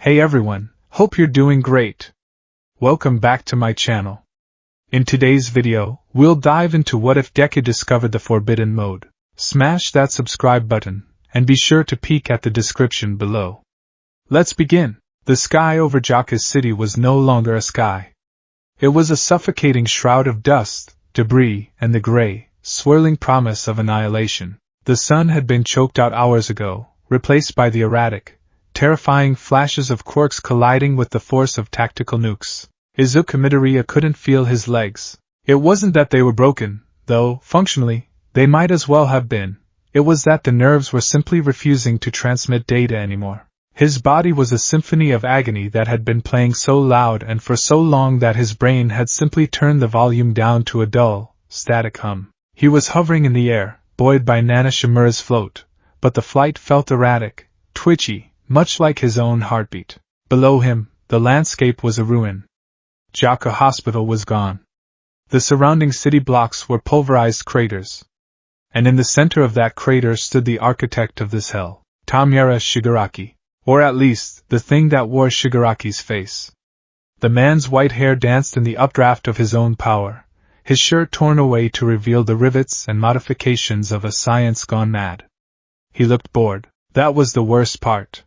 Hey everyone, hope you're doing great. Welcome back to my channel. In today's video, we'll dive into what if Deku discovered the forbidden mode. Smash that subscribe button, and be sure to peek at the description below. Let's begin. The sky over Jaka's city was no longer a sky. It was a suffocating shroud of dust, debris, and the gray, swirling promise of annihilation. The sun had been choked out hours ago, replaced by the erratic, terrifying flashes of quirks colliding with the force of tactical nukes. Izuku Midoriya couldn't feel his legs. It wasn't that they were broken, though, functionally, they might as well have been. It was that the nerves were simply refusing to transmit data anymore. His body was a symphony of agony that had been playing so loud and for so long that his brain had simply turned the volume down to a dull, static hum. He was hovering in the air, buoyed by Nana Shimura's float, but the flight felt erratic, twitchy, much like his own heartbeat. Below him, the landscape was a ruin. Jaka Hospital was gone. The surrounding city blocks were pulverized craters. And in the center of that crater stood the architect of this hell, Tamayara Shigaraki. Or at least, the thing that wore Shigaraki's face. The man's white hair danced in the updraft of his own power, his shirt torn away to reveal the rivets and modifications of a science gone mad. He looked bored. That was the worst part.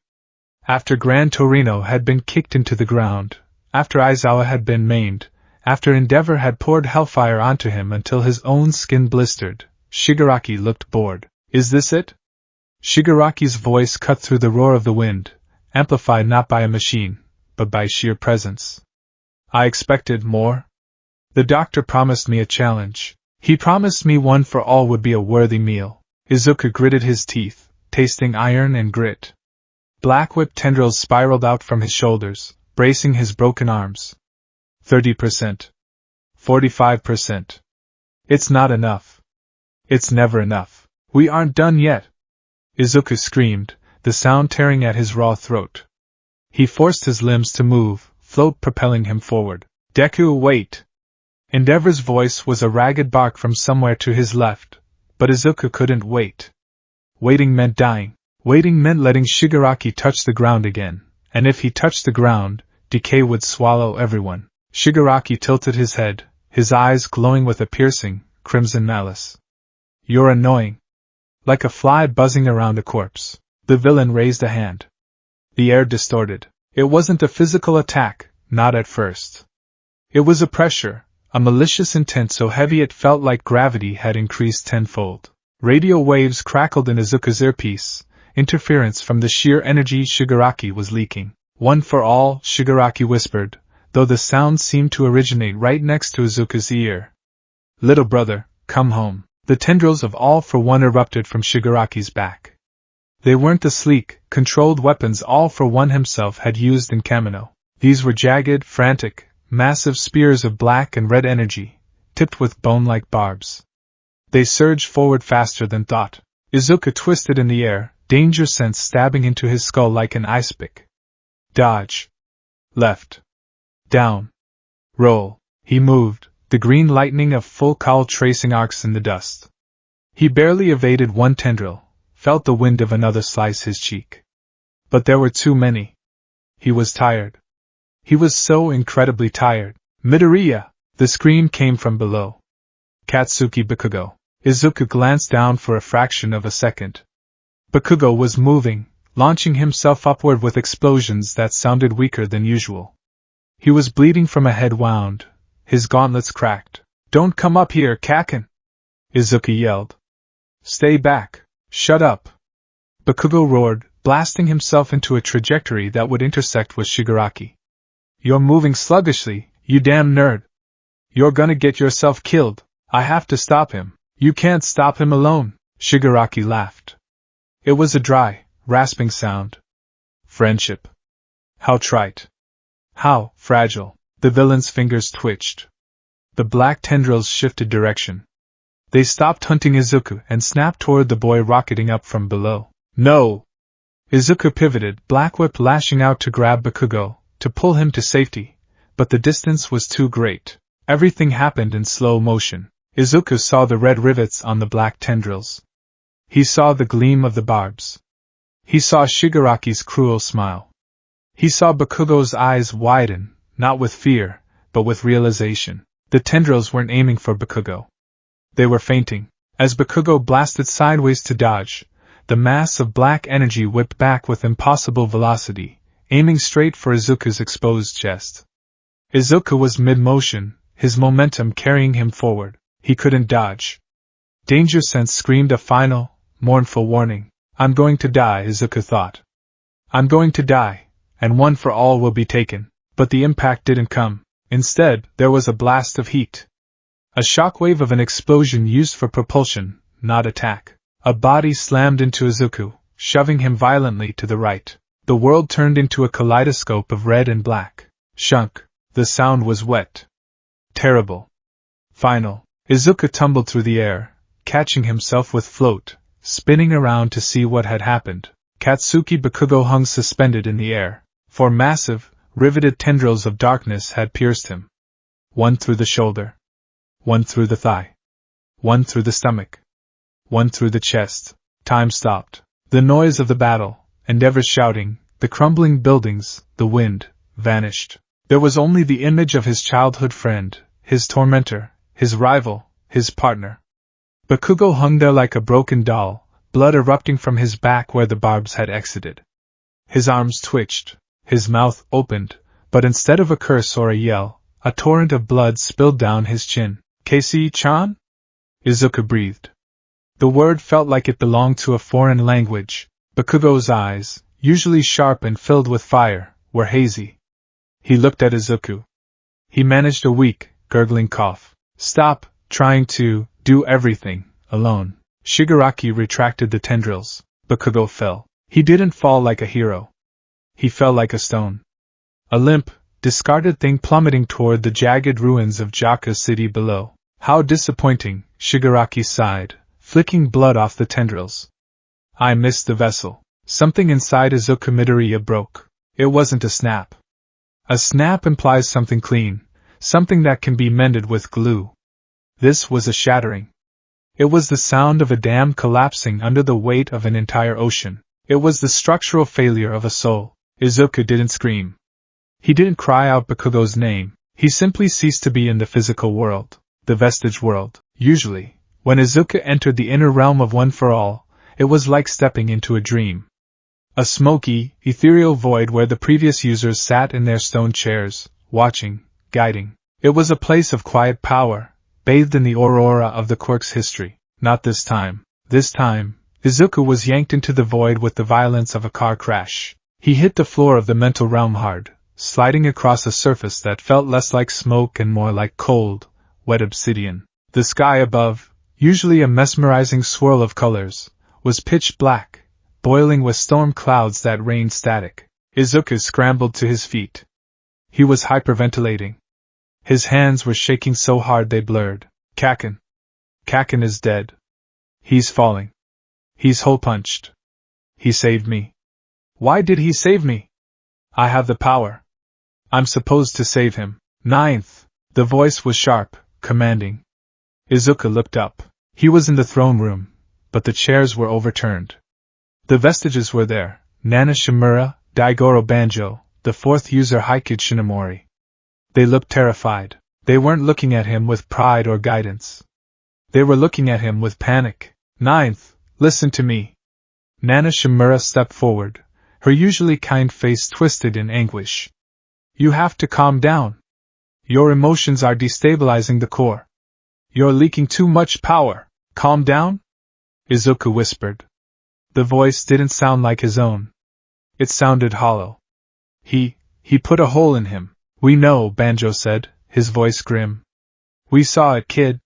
After Gran Torino had been kicked into the ground, after Aizawa had been maimed, after Endeavor had poured hellfire onto him until his own skin blistered, Shigaraki looked bored. Is this it? Shigaraki's voice cut through the roar of the wind, amplified not by a machine, but by sheer presence. I expected more. The doctor promised me a challenge. He promised me one for all would be a worthy meal. Izuku gritted his teeth, tasting iron and grit. Black whip tendrils spiraled out from his shoulders, bracing his broken arms. 30%. 45%. It's not enough. It's never enough. We aren't done yet. Izuku screamed, the sound tearing at his raw throat. He forced his limbs to move, float propelling him forward. Deku, wait! Endeavor's voice was a ragged bark from somewhere to his left, but Izuku couldn't wait. Waiting meant dying. Waiting meant letting Shigaraki touch the ground again, and if he touched the ground, decay would swallow everyone. Shigaraki tilted his head, his eyes glowing with a piercing, crimson malice. You're annoying. Like a fly buzzing around a corpse. The villain raised a hand. The air distorted. It wasn't a physical attack, not at first. It was a pressure, a malicious intent so heavy it felt like gravity had increased tenfold. Radio waves crackled in Izuku's earpiece, interference from the sheer energy Shigaraki was leaking. One for all, Shigaraki whispered, though the sound seemed to originate right next to Izuku's ear. Little brother, come home. The tendrils of All for One erupted from Shigaraki's back. They weren't the sleek, controlled weapons All for One himself had used in Kamino. These were jagged, frantic, massive spears of black and red energy, tipped with bone-like barbs. They surged forward faster than thought. Izuku twisted in the air, danger sense stabbing into his skull like an ice pick. Dodge. Left. Down. Roll. He moved, the green lightning of full cowl tracing arcs in the dust. He barely evaded one tendril, felt the wind of another slice his cheek. But there were too many. He was tired. He was so incredibly tired. Midoriya! The scream came from below. Katsuki Bakugo. Izuku glanced down for a fraction of a second. Bakugo was moving, launching himself upward with explosions that sounded weaker than usual. He was bleeding from a head wound. His gauntlets cracked. Don't come up here, Kaken! Izuku yelled. Stay back. Shut up. Bakugo roared, blasting himself into a trajectory that would intersect with Shigaraki. You're moving sluggishly, you damn nerd. You're gonna get yourself killed. I have to stop him. You can't stop him alone. Shigaraki laughed. It was a dry, rasping sound. Friendship. How trite. How fragile. The villain's fingers twitched. The black tendrils shifted direction. They stopped hunting Izuku and snapped toward the boy rocketing up from below. No! Izuku pivoted, black whip lashing out to grab Bakugo, to pull him to safety, but the distance was too great. Everything happened in slow motion. Izuku saw the red rivets on the black tendrils. He saw the gleam of the barbs. He saw Shigaraki's cruel smile. He saw Bakugo's eyes widen, not with fear, but with realization. The tendrils weren't aiming for Bakugo. They were feinting. As Bakugo blasted sideways to dodge, the mass of black energy whipped back with impossible velocity, aiming straight for Izuku's exposed chest. Izuku was mid-motion, his momentum carrying him forward. He couldn't dodge. Danger Sense screamed a final, mournful warning. I'm going to die, Izuku thought. I'm going to die, and one for all will be taken. But the impact didn't come. Instead, there was a blast of heat. A shockwave of an explosion used for propulsion, not attack. A body slammed into Izuku, shoving him violently to the right. The world turned into a kaleidoscope of red and black. Shunk. The sound was wet. Terrible. Final. Izuku tumbled through the air, catching himself with float, spinning around to see what had happened. Katsuki Bakugo hung suspended in the air. Four massive, riveted tendrils of darkness had pierced him. One through the shoulder. One through the thigh. One through the stomach. One through the chest. Time stopped. The noise of the battle, Endeavor's shouting, the crumbling buildings, the wind, vanished. There was only the image of his childhood friend, his tormentor, his rival, his partner. Bakugo hung there like a broken doll, blood erupting from his back where the barbs had exited. His arms twitched, his mouth opened, but instead of a curse or a yell, a torrent of blood spilled down his chin. Casey-chan? Izuku breathed. The word felt like it belonged to a foreign language. Bakugo's eyes, usually sharp and filled with fire, were hazy. He looked at Izuku. He managed a weak, gurgling cough. Stop trying to do everything alone. Shigaraki retracted the tendrils. Bakugo fell. He didn't fall like a hero. He fell like a stone. A limp, discarded thing plummeting toward the jagged ruins of Jaka City below. How disappointing, Shigaraki sighed, flicking blood off the tendrils. I missed the vessel. Something inside Izuku Midoriya broke. It wasn't a snap. A snap implies something clean, something that can be mended with glue. This was a shattering. It was the sound of a dam collapsing under the weight of an entire ocean. It was the structural failure of a soul. Izuku didn't scream. He didn't cry out Bakugo's name. He simply ceased to be in the physical world, the vestige world. Usually, when Izuku entered the inner realm of One for All, it was like stepping into a dream. A smoky, ethereal void where the previous users sat in their stone chairs, watching, guiding. It was a place of quiet power, bathed in the aurora of the quirk's history. Not this time. This time, Izuku was yanked into the void with the violence of a car crash. He hit the floor of the mental realm hard, sliding across a surface that felt less like smoke and more like cold, wet obsidian. The sky above, usually a mesmerizing swirl of colors, was pitch black, boiling with storm clouds that rained static. Izuku scrambled to his feet. He was hyperventilating. His hands were shaking so hard they blurred. Kaken. Kaken is dead. He's falling. He's hole-punched. He saved me. Why did he save me? I have the power. I'm supposed to save him. Ninth. The voice was sharp, commanding. Izuku looked up. He was in the throne room, but the chairs were overturned. The vestiges were there. Nana Shimura, Daigoro Banjo, the fourth user Haikyuu Shinomori. They looked terrified. They weren't looking at him with pride or guidance. They were looking at him with panic. Ninth, listen to me. Nana Shimura stepped forward, her usually kind face twisted in anguish. You have to calm down. Your emotions are destabilizing the core. You're leaking too much power. Calm down? Izuku whispered. The voice didn't sound like his own. It sounded hollow. He put a hole in him. We know, Banjo said, his voice grim. We saw it, kid.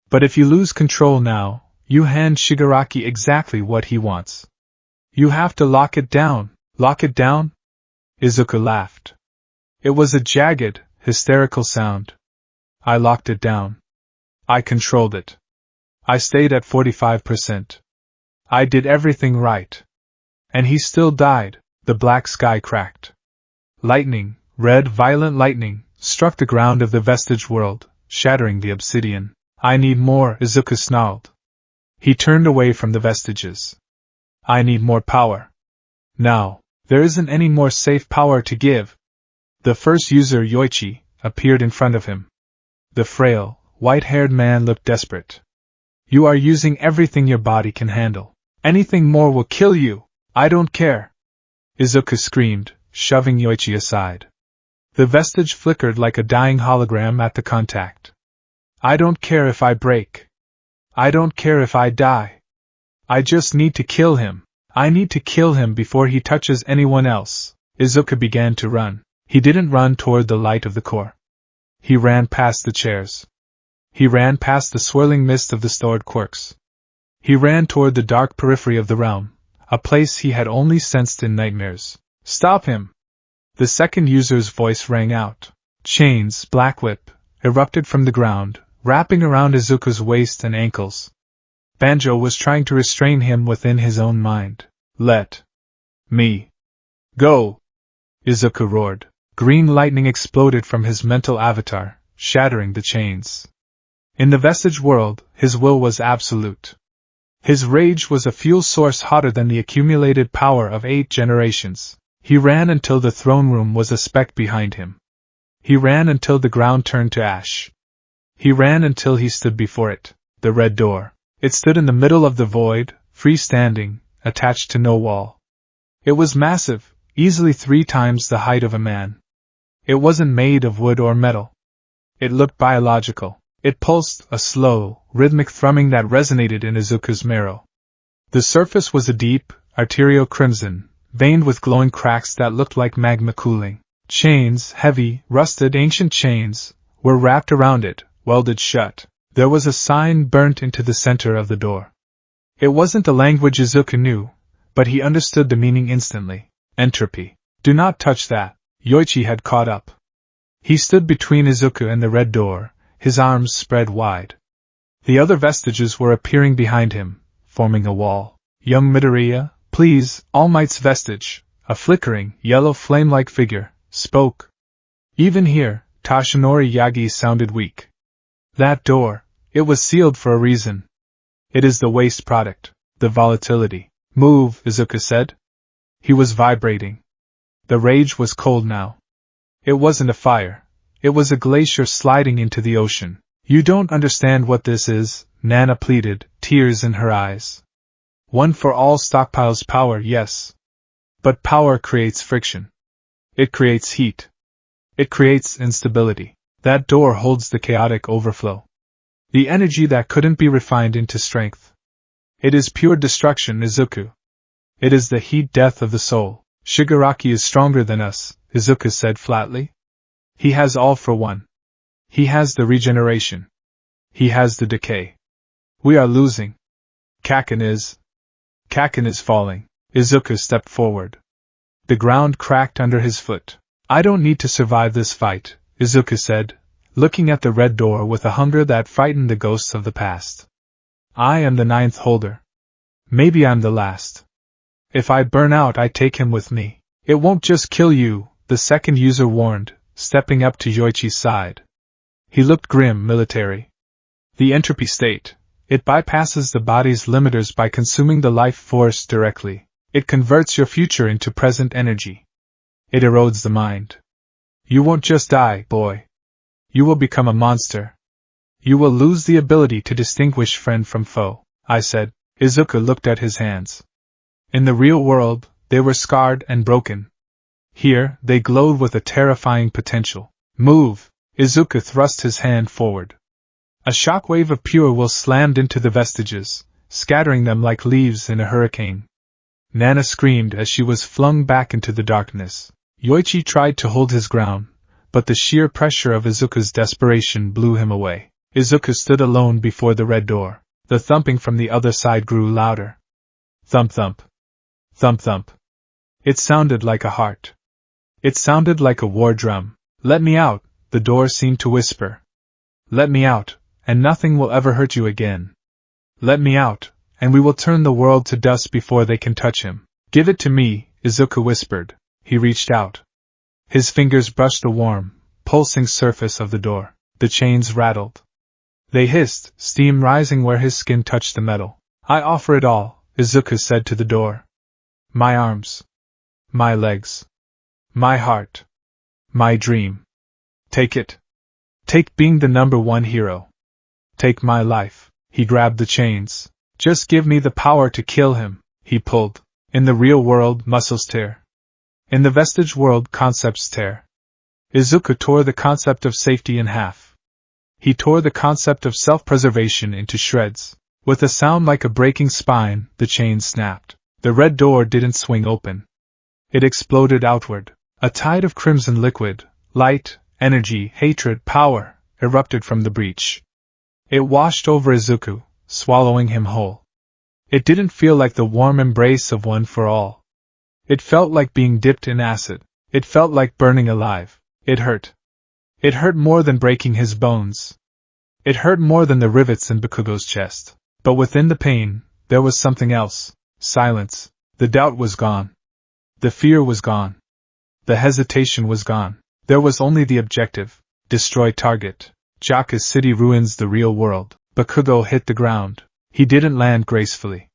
But if you lose control now, you hand Shigaraki exactly what he wants. You have to lock it down. Lock it down? Izuku laughed. It was a jagged, hysterical sound. I locked it down. I controlled it. I stayed at 45%. I did everything right. And he still died. The black sky cracked. Lightning, red violent lightning, struck the ground of the vestige world, shattering the obsidian. I need more, Izuku snarled. He turned away from the vestiges. I need more power. Now. There isn't any more safe power to give. The first user, Yoichi, appeared in front of him. The frail, white-haired man looked desperate. You are using everything your body can handle. Anything more will kill you. I don't care. Izuku screamed, shoving Yoichi aside. The vestige flickered like a dying hologram at the contact. I don't care if I break. I don't care if I die. I just need to kill him. I need to kill him before he touches anyone else. Izuku began to run. He didn't run toward the light of the core. He ran past the chairs. He ran past the swirling mist of the stored quirks. He ran toward the dark periphery of the realm, a place he had only sensed in nightmares. Stop him! The second user's voice rang out. Chains, black whip, erupted from the ground, wrapping around Izuku's waist and ankles. Banjo was trying to restrain him within his own mind. Let me go! Izuku roared. Green lightning exploded from his mental avatar, shattering the chains. In the vestige world, his will was absolute. His rage was a fuel source hotter than the accumulated power of 8 generations. He ran until the throne room was a speck behind him. He ran until the ground turned to ash. He ran until he stood before it, the red door. It stood in the middle of the void, freestanding, attached to no wall. It was massive, easily 3 times the height of a man. It wasn't made of wood or metal. It looked biological. It pulsed, a slow, rhythmic thrumming that resonated in Izuku's marrow. The surface was a deep, arterial crimson, veined with glowing cracks that looked like magma cooling. Chains, heavy, rusted ancient chains, were wrapped around it, welded shut. There was a sign burnt into the center of the door. It wasn't the language Izuku knew, but he understood the meaning instantly. Entropy. Do not touch that. Yoichi had caught up. He stood between Izuku and the red door, his arms spread wide. The other vestiges were appearing behind him, forming a wall. Young Midoriya, please, All Might's vestige, a flickering, yellow flame-like figure, spoke. Even here, Tashinori Yagi sounded weak. That door, it was sealed for a reason. It is the waste product, the volatility. Move, Izuku said. He was vibrating. The rage was cold now. It wasn't a fire. It was a glacier sliding into the ocean. You don't understand what this is, Nana pleaded, tears in her eyes. One for all stockpiles power, yes. But power creates friction. It creates heat. It creates instability. That door holds the chaotic overflow. The energy that couldn't be refined into strength. It is pure destruction, Izuku. It is the heat death of the soul. Shigaraki is stronger than us, Izuku said flatly. He has all for one. He has the regeneration. He has the decay. We are losing. Kaken is falling. Izuku stepped forward. The ground cracked under his foot. I don't need to survive this fight, Izuku said, looking at the red door with a hunger that frightened the ghosts of the past. I am the 9th holder. Maybe I'm the last. If I burn out, I take him with me. It won't just kill you, the second user warned, stepping up to Yoichi's side. He looked grim, military. The entropy state. It bypasses the body's limiters by consuming the life force directly. It converts your future into present energy. It erodes the mind. You won't just die, boy. You will become a monster. You will lose the ability to distinguish friend from foe, I said. Izuku looked at his hands. In the real world, they were scarred and broken. Here, they glowed with a terrifying potential. Move! Izuku thrust his hand forward. A shockwave of pure will slammed into the vestiges, scattering them like leaves in a hurricane. Nana screamed as she was flung back into the darkness. Yoichi tried to hold his ground, but the sheer pressure of Izuku's desperation blew him away. Izuku stood alone before the red door. The thumping from the other side grew louder. Thump thump. Thump thump. It sounded like a heart. It sounded like a war drum. Let me out, the door seemed to whisper. Let me out, and nothing will ever hurt you again. Let me out, and we will turn the world to dust before they can touch him. Give it to me, Izuku whispered. He reached out. His fingers brushed the warm, pulsing surface of the door. The chains rattled. They hissed, steam rising where his skin touched the metal. I offer it all, Izuku said to the door. My arms. my legs, my heart, my dream. Take it. Take being the #1 hero. Take my life. He grabbed the chains. Just give me the power to kill him, he pulled. In the real world, muscles tear. In the vestige world, concepts tear. Izuku tore the concept of safety in half. He tore the concept of self-preservation into shreds. With a sound like a breaking spine, the chains snapped. The red door didn't swing open. It exploded outward. A tide of crimson liquid, light, energy, hatred, power, erupted from the breach. It washed over Izuku, swallowing him whole. It didn't feel like the warm embrace of one for all. It felt like being dipped in acid. It felt like burning alive. It hurt. It hurt more than breaking his bones. It hurt more than the rivets in Bakugo's chest. But within the pain, there was something else. Silence. The doubt was gone. The fear was gone. The hesitation was gone. There was only the objective. Destroy target. Jaka's city ruins the real world. Bakugo hit the ground. He didn't land gracefully.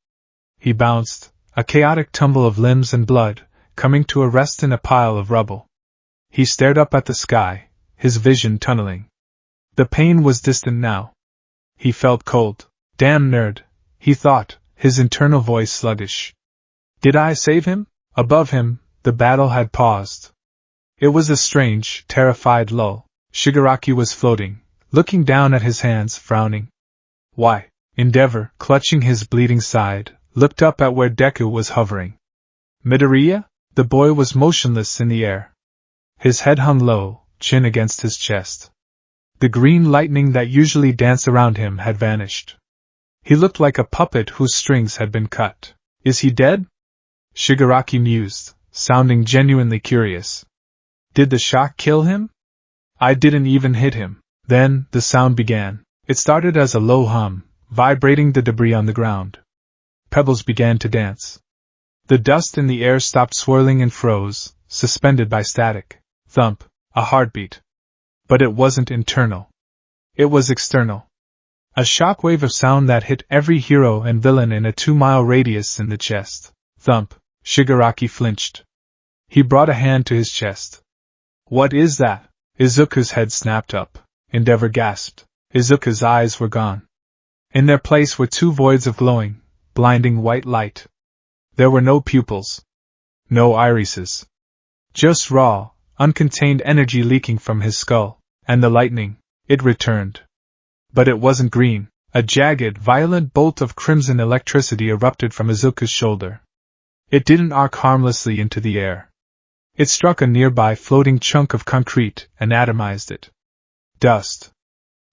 He bounced, a chaotic tumble of limbs and blood, coming to a rest in a pile of rubble. He stared up at the sky, his vision tunneling. The pain was distant now. He felt cold. Damn nerd, he thought, his internal voice sluggish. Did I save him? Above him, the battle had paused. It was a strange, terrified lull. Shigaraki was floating, looking down at his hands, frowning. Why? Endeavor, clutching his bleeding side, looked up at where Deku was hovering. Midoriya? The boy was motionless in the air. His head hung low, chin against his chest. The green lightning that usually danced around him had vanished. He looked like a puppet whose strings had been cut. Is he dead? Shigaraki mused, sounding genuinely curious. Did the shock kill him? I didn't even hit him. Then, the sound began. It started as a low hum, vibrating the debris on the ground. Pebbles began to dance. The dust in the air stopped swirling and froze, suspended by static. Thump, a heartbeat. But it wasn't internal. It was external. A shockwave of sound that hit every hero and villain in a 2-mile radius in the chest. Thump, Shigaraki flinched. He brought a hand to his chest. What is that? Izuku's head snapped up. Endeavor gasped. Izuku's eyes were gone. In their place were 2 voids of glowing, blinding white light. There were no pupils. No irises. Just raw, uncontained energy leaking from his skull. And the lightning, it returned. But it wasn't green. A jagged, violent bolt of crimson electricity erupted from Izuku's shoulder. It didn't arc harmlessly into the air. It struck a nearby floating chunk of concrete and atomized it. Dust.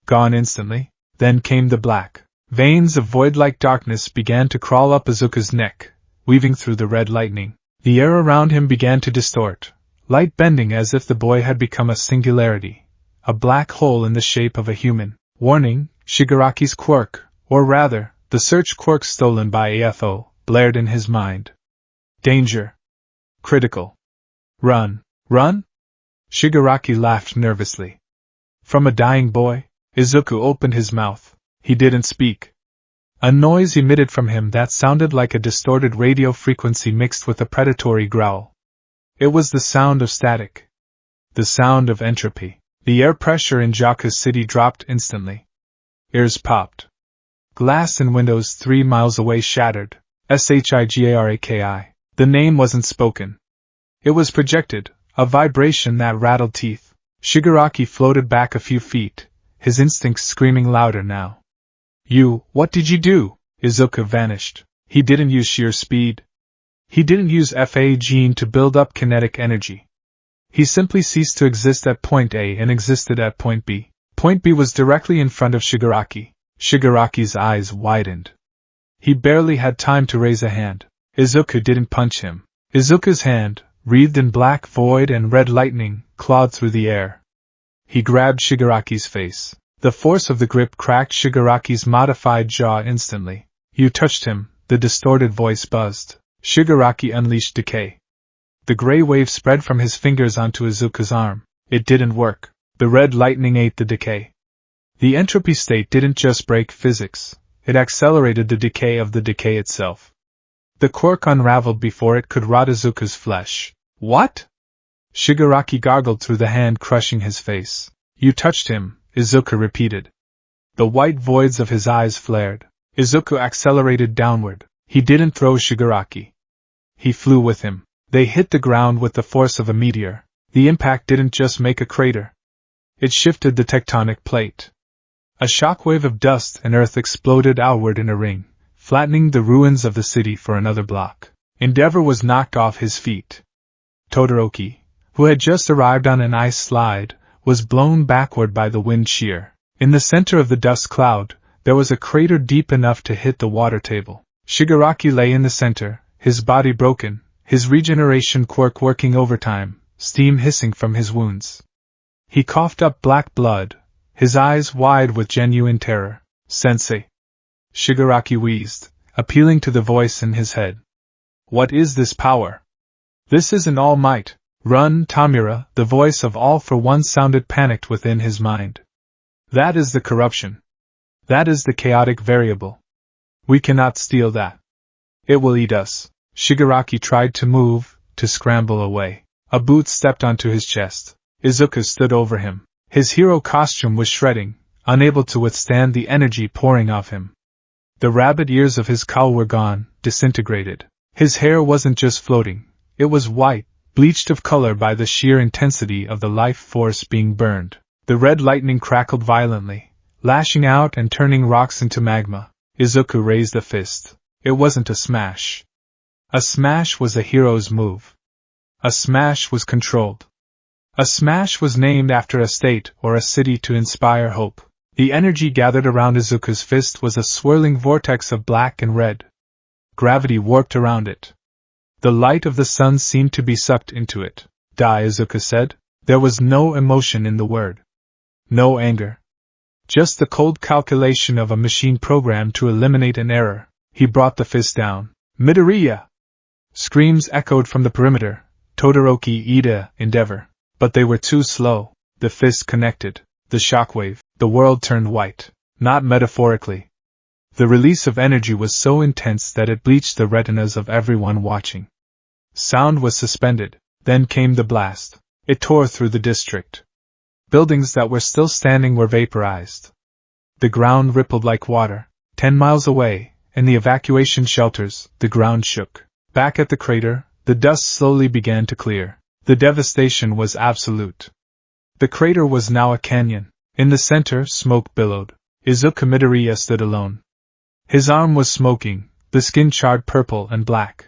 Gone instantly. Then came the black. Veins of void-like darkness began to crawl up Izuku's neck, weaving through the red lightning. The air around him began to distort, light bending as if the boy had become a singularity, a black hole in the shape of a human. Warning, Shigaraki's quirk, or rather, the search quirk stolen by AFO, blared in his mind. Danger. Critical. Run. Run? Shigaraki laughed nervously. From a dying boy? Izuku opened his mouth. He didn't speak. A noise emitted from him that sounded like a distorted radio frequency mixed with a predatory growl. It was the sound of static. The sound of entropy. The air pressure in Jaka's city dropped instantly. Ears popped. Glass in windows 3 miles away shattered. Shigaraki. The name wasn't spoken. It was projected, a vibration that rattled teeth. Shigaraki floated back a few feet, his instincts screaming louder now. What did you do? Izuku vanished. He didn't use sheer speed. He didn't use FA gene to build up kinetic energy. He simply ceased to exist at point A and existed at point B. Point B was directly in front of Shigaraki. Shigaraki's eyes widened. He barely had time to raise a hand. Izuku didn't punch him. Izuku's hand, wreathed in black void and red lightning, clawed through the air. He grabbed Shigaraki's face. The force of the grip cracked Shigaraki's modified jaw instantly. You touched him, the distorted voice buzzed. Shigaraki unleashed decay. The gray wave spread from his fingers onto Izuku's arm. It didn't work. The red lightning ate the decay. The entropy state didn't just break physics, it accelerated the decay of the decay itself. The quirk unraveled before it could rot Izuku's flesh. What? Shigaraki gargled through the hand crushing his face. You touched him, Izuku repeated. The white voids of his eyes flared. Izuku accelerated downward. He didn't throw Shigaraki. He flew with him. They hit the ground with the force of a meteor. The impact didn't just make a crater. It shifted the tectonic plate. A shockwave of dust and earth exploded outward in a ring, flattening the ruins of the city for another block. Endeavor was knocked off his feet. Todoroki, who had just arrived on an ice slide, was blown backward by the wind shear. In the center of the dust cloud, there was a crater deep enough to hit the water table. Shigaraki lay in the center, his body broken, his regeneration quirk working overtime, steam hissing from his wounds. He coughed up black blood, his eyes wide with genuine terror. Sensei. Shigaraki wheezed, appealing to the voice in his head. What is this power? This isn't all might. Run, Tamura, the voice of All for One sounded panicked within his mind. That is the corruption. That is the chaotic variable. We cannot steal that. It will eat us. Shigaraki tried to move, to scramble away. A boot stepped onto his chest. Izuku stood over him. His hero costume was shredding, unable to withstand the energy pouring off him. The rabbit ears of his cowl were gone, disintegrated. His hair wasn't just floating, it was white, bleached of color by the sheer intensity of the life force being burned. The red lightning crackled violently, lashing out and turning rocks into magma. Izuku raised a fist. It wasn't a smash. A smash was a hero's move. A smash was controlled. A smash was named after a state or a city to inspire hope. The energy gathered around Izuku's fist was a swirling vortex of black and red. Gravity warped around it. The light of the sun seemed to be sucked into it. Die, Izuku said. There was no emotion in the word. No anger. Just the cold calculation of a machine programmed to eliminate an error. He brought the fist down. Midoriya! Screams echoed from the perimeter. Todoroki, Ida, Endeavor. But they were too slow. The fist connected. The shockwave. The world turned white. Not metaphorically. The release of energy was so intense that it bleached the retinas of everyone watching. Sound was suspended. Then came the blast. It tore through the district. Buildings that were still standing were vaporized. The ground rippled like water. 10 miles away, in the evacuation shelters, the ground shook. Back at the crater, the dust slowly began to clear. The devastation was absolute. The crater was now a canyon. In the center, smoke billowed. Izuku Midoriya stood alone. His arm was smoking, the skin charred purple and black.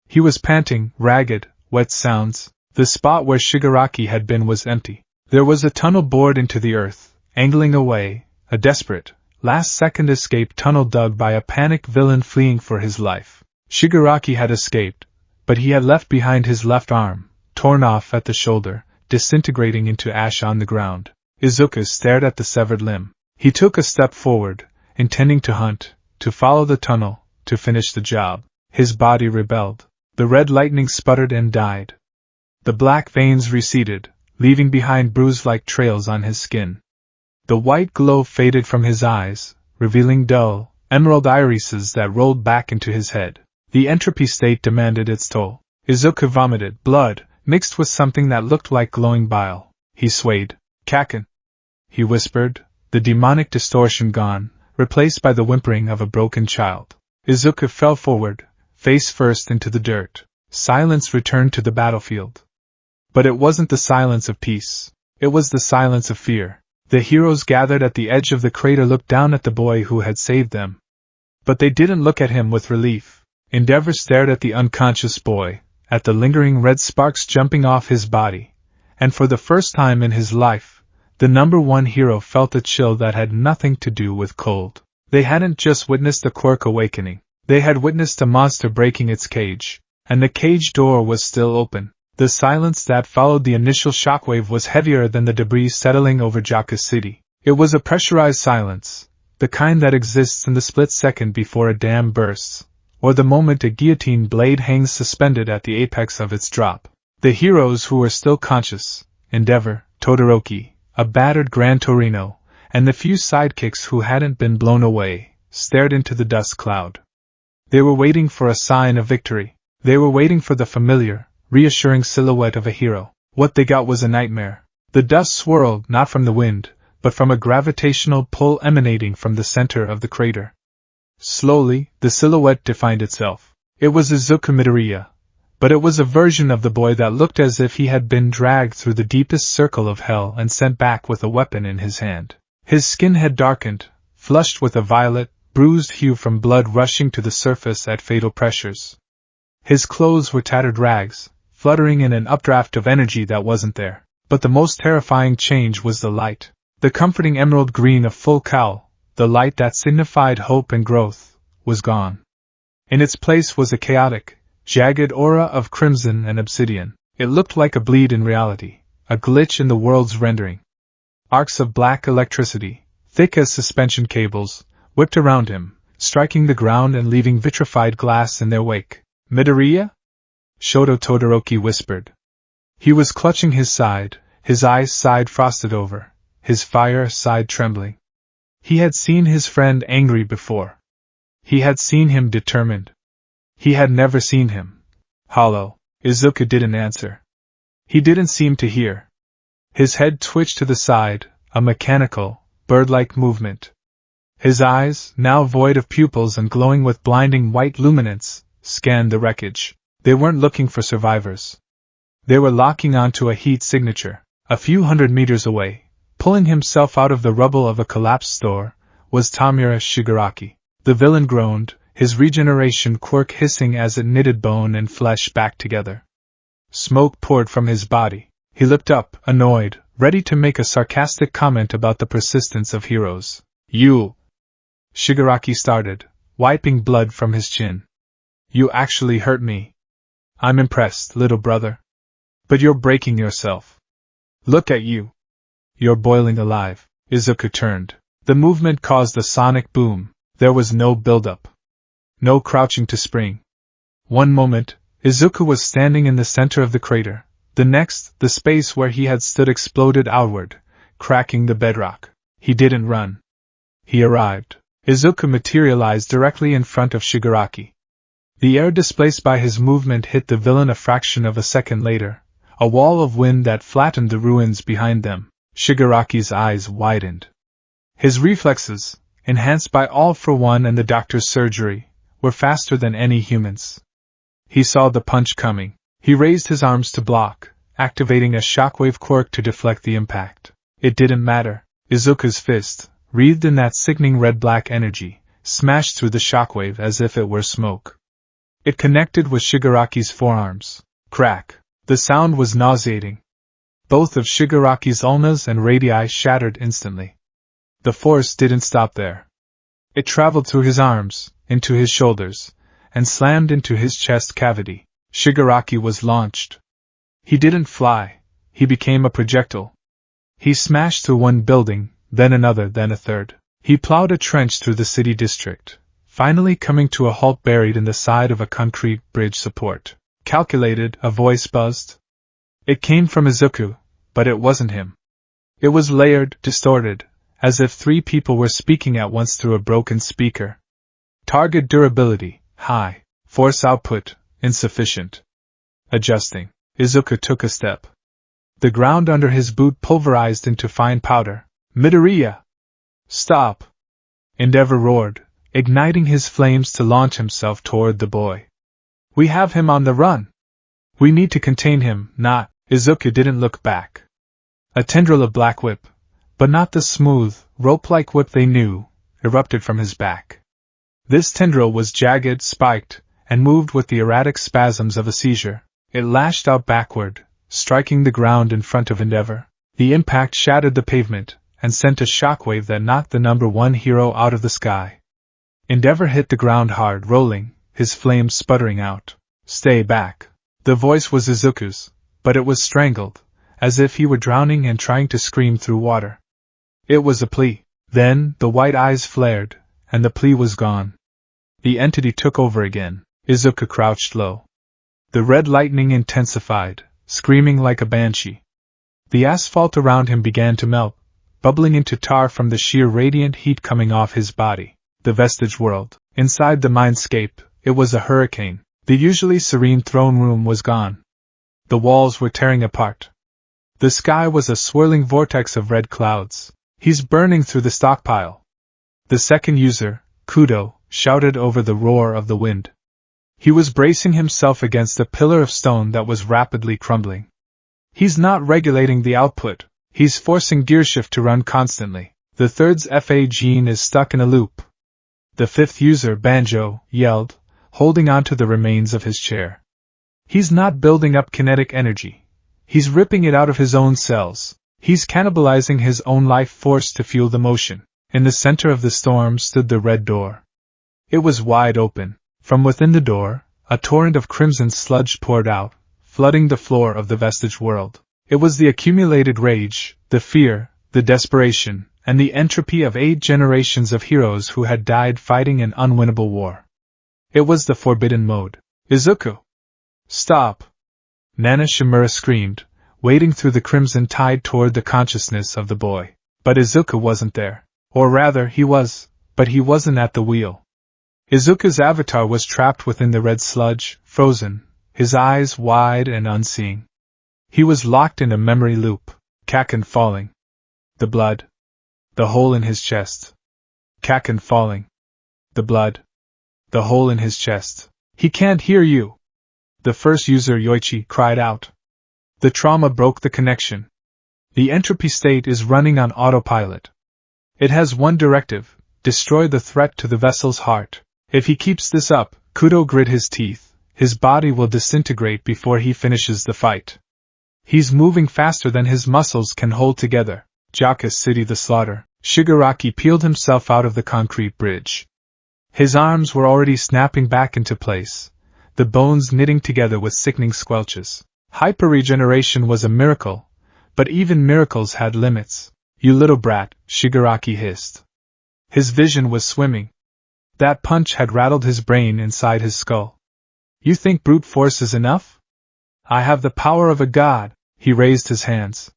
He was panting, ragged, wet sounds. The spot where Shigaraki had been was empty. There was a tunnel bored into the earth, angling away, a desperate, last-second escape tunnel dug by a panicked villain fleeing for his life. Shigaraki had escaped, but he had left behind his left arm, torn off at the shoulder, disintegrating into ash on the ground. Izuku stared at the severed limb. He took a step forward, intending to hunt, to follow the tunnel, to finish the job. His body rebelled. The red lightning sputtered and died. The black veins receded, leaving behind bruise-like trails on his skin. The white glow faded from his eyes, revealing dull, emerald irises that rolled back into his head. The entropy state demanded its toll. Izuku vomited blood, mixed with something that looked like glowing bile. He swayed. Kaken! He whispered, the demonic distortion gone, replaced by the whimpering of a broken child. Izuku fell forward, face first into the dirt. Silence returned to the battlefield. But it wasn't the silence of peace. It was the silence of fear. The heroes gathered at the edge of the crater looked down at the boy who had saved them. But they didn't look at him with relief. Endeavor stared at the unconscious boy, at the lingering red sparks jumping off his body, and for the first time in his life, the number one hero felt a chill that had nothing to do with cold. They hadn't just witnessed a quirk awakening. They had witnessed a monster breaking its cage, and the cage door was still open. The silence that followed the initial shockwave was heavier than the debris settling over Jaka City. It was a pressurized silence, the kind that exists in the split second before a dam bursts, or the moment a guillotine blade hangs suspended at the apex of its drop. The heroes who were still conscious, Endeavor, Todoroki, a battered Gran Torino, and the few sidekicks who hadn't been blown away, stared into the dust cloud. They were waiting for a sign of victory. They were waiting for the familiar, reassuring silhouette of a hero. What they got was a nightmare. The dust swirled not from the wind, but from a gravitational pull emanating from the center of the crater. Slowly, the silhouette defined itself. It was Izuku Midoriya, but it was a version of the boy that looked as if he had been dragged through the deepest circle of hell and sent back with a weapon in his hand. His skin had darkened, flushed with a violet, bruised hue from blood rushing to the surface at fatal pressures. His clothes were tattered rags, fluttering in an updraft of energy that wasn't there. But the most terrifying change was the light. The comforting emerald green of full cowl, the light that signified hope and growth, was gone. In its place was a chaotic, jagged aura of crimson and obsidian. It looked like a bleed in reality, a glitch in the world's rendering. Arcs of black electricity, thick as suspension cables, whipped around him, striking the ground and leaving vitrified glass in their wake. Midoriya? Shoto Todoroki whispered. He was clutching his side, his eyes side frosted over, his fire side trembling. He had seen his friend angry before. He had seen him determined. He had never seen him hollow. Izuku didn't answer. He didn't seem to hear. His head twitched to the side, a mechanical, bird-like movement. His eyes, now void of pupils and glowing with blinding white luminance, scanned the wreckage. They weren't looking for survivors. They were locking onto a heat signature. A few hundred meters away, pulling himself out of the rubble of a collapsed store, was Tamura Shigaraki. The villain groaned, his regeneration quirk hissing as it knitted bone and flesh back together. Smoke poured from his body. He leapt up, annoyed, ready to make a sarcastic comment about the persistence of heroes. You! Shigaraki started, wiping blood from his chin. You actually hurt me. I'm impressed, little brother. But you're breaking yourself. Look at you. You're boiling alive. Izuku turned. The movement caused a sonic boom. There was no build-up. No crouching to spring. One moment, Izuku was standing in the center of the crater. The next, the space where he had stood exploded outward, cracking the bedrock. He didn't run. He arrived. Izuku materialized directly in front of Shigaraki. The air displaced by his movement hit the villain a fraction of a second later, a wall of wind that flattened the ruins behind them. Shigaraki's eyes widened. His reflexes, enhanced by All for One and the doctor's surgery, were faster than any human's. He saw the punch coming. He raised his arms to block, activating a shockwave quirk to deflect the impact. It didn't matter. Izuku's fist, wreathed in that sickening red-black energy, smashed through the shockwave as if it were smoke. It connected with Shigaraki's forearms. Crack. The sound was nauseating. Both of Shigaraki's ulnas and radii shattered instantly. The force didn't stop there. It traveled through his arms, into his shoulders, and slammed into his chest cavity. Shigaraki was launched. He didn't fly. He became a projectile. He smashed through one building, then another, then a third. He plowed a trench through the city district, finally coming to a halt buried in the side of a concrete bridge support. Calculated, a voice buzzed. It came from Izuku, but it wasn't him. It was layered, distorted, as if three people were speaking at once through a broken speaker. Target durability, high. Force output, insufficient. Adjusting. Izuku took a step. The ground under his boot pulverized into fine powder. Midoriya! Stop! Endeavor roared, igniting his flames to launch himself toward the boy. We have him on the run. We need to contain him, not. Izuku didn't look back. A tendril of black whip, but not the smooth, rope-like whip they knew, erupted from his back. This tendril was jagged, spiked, and moved with the erratic spasms of a seizure. It lashed out backward, striking the ground in front of Endeavor. The impact shattered the pavement, and sent a shockwave that knocked the number one hero out of the sky. Endeavor hit the ground hard, rolling, his flames sputtering out. Stay back. The voice was Izuku's, but it was strangled, as if he were drowning and trying to scream through water. It was a plea. Then, the white eyes flared, and the plea was gone. The entity took over again. Izuku crouched low. The red lightning intensified, screaming like a banshee. The asphalt around him began to melt, bubbling into tar from the sheer radiant heat coming off his body. The vestige world. Inside the mindscape, it was a hurricane. The usually serene throne room was gone. The walls were tearing apart. The sky was a swirling vortex of red clouds. He's burning through the stockpile. The second user, Kudo, shouted over the roar of the wind. He was bracing himself against a pillar of stone that was rapidly crumbling. He's not regulating the output, he's forcing gearshift to run constantly. The third's FA gene is stuck in a loop. The fifth user, Banjo, yelled, holding onto the remains of his chair. He's not building up kinetic energy. He's ripping it out of his own cells. He's cannibalizing his own life force to fuel the motion. In the center of the storm stood the red door. It was wide open. From within the door, a torrent of crimson sludge poured out, flooding the floor of the vestige world. It was the accumulated rage, the fear, the desperation, and the entropy of 8 generations of heroes who had died fighting an unwinnable war. It was the forbidden mode. Izuku! Stop! Nana Shimura screamed, wading through the crimson tide toward the consciousness of the boy. But Izuku wasn't there. Or rather, he was, but he wasn't at the wheel. Izuku's avatar was trapped within the red sludge, frozen, his eyes wide and unseeing. He was locked in a memory loop, Kaken falling. The blood. The hole in his chest. Kaken falling. The blood. The hole in his chest. He can't hear you! The first user, Yoichi, cried out. The trauma broke the connection. The entropy state is running on autopilot. It has one directive: destroy the threat to the vessel's heart. If he keeps this up, Kudo grit his teeth, his body will disintegrate before he finishes the fight. He's moving faster than his muscles can hold together. Jaka City the slaughter. Shigaraki peeled himself out of the concrete bridge. His arms were already snapping back into place, the bones knitting together with sickening squelches. Hyperregeneration was a miracle, but even miracles had limits. You little brat, Shigaraki hissed. His vision was swimming. That punch had rattled his brain inside his skull. You think brute force is enough? I have the power of a god. He raised his hands.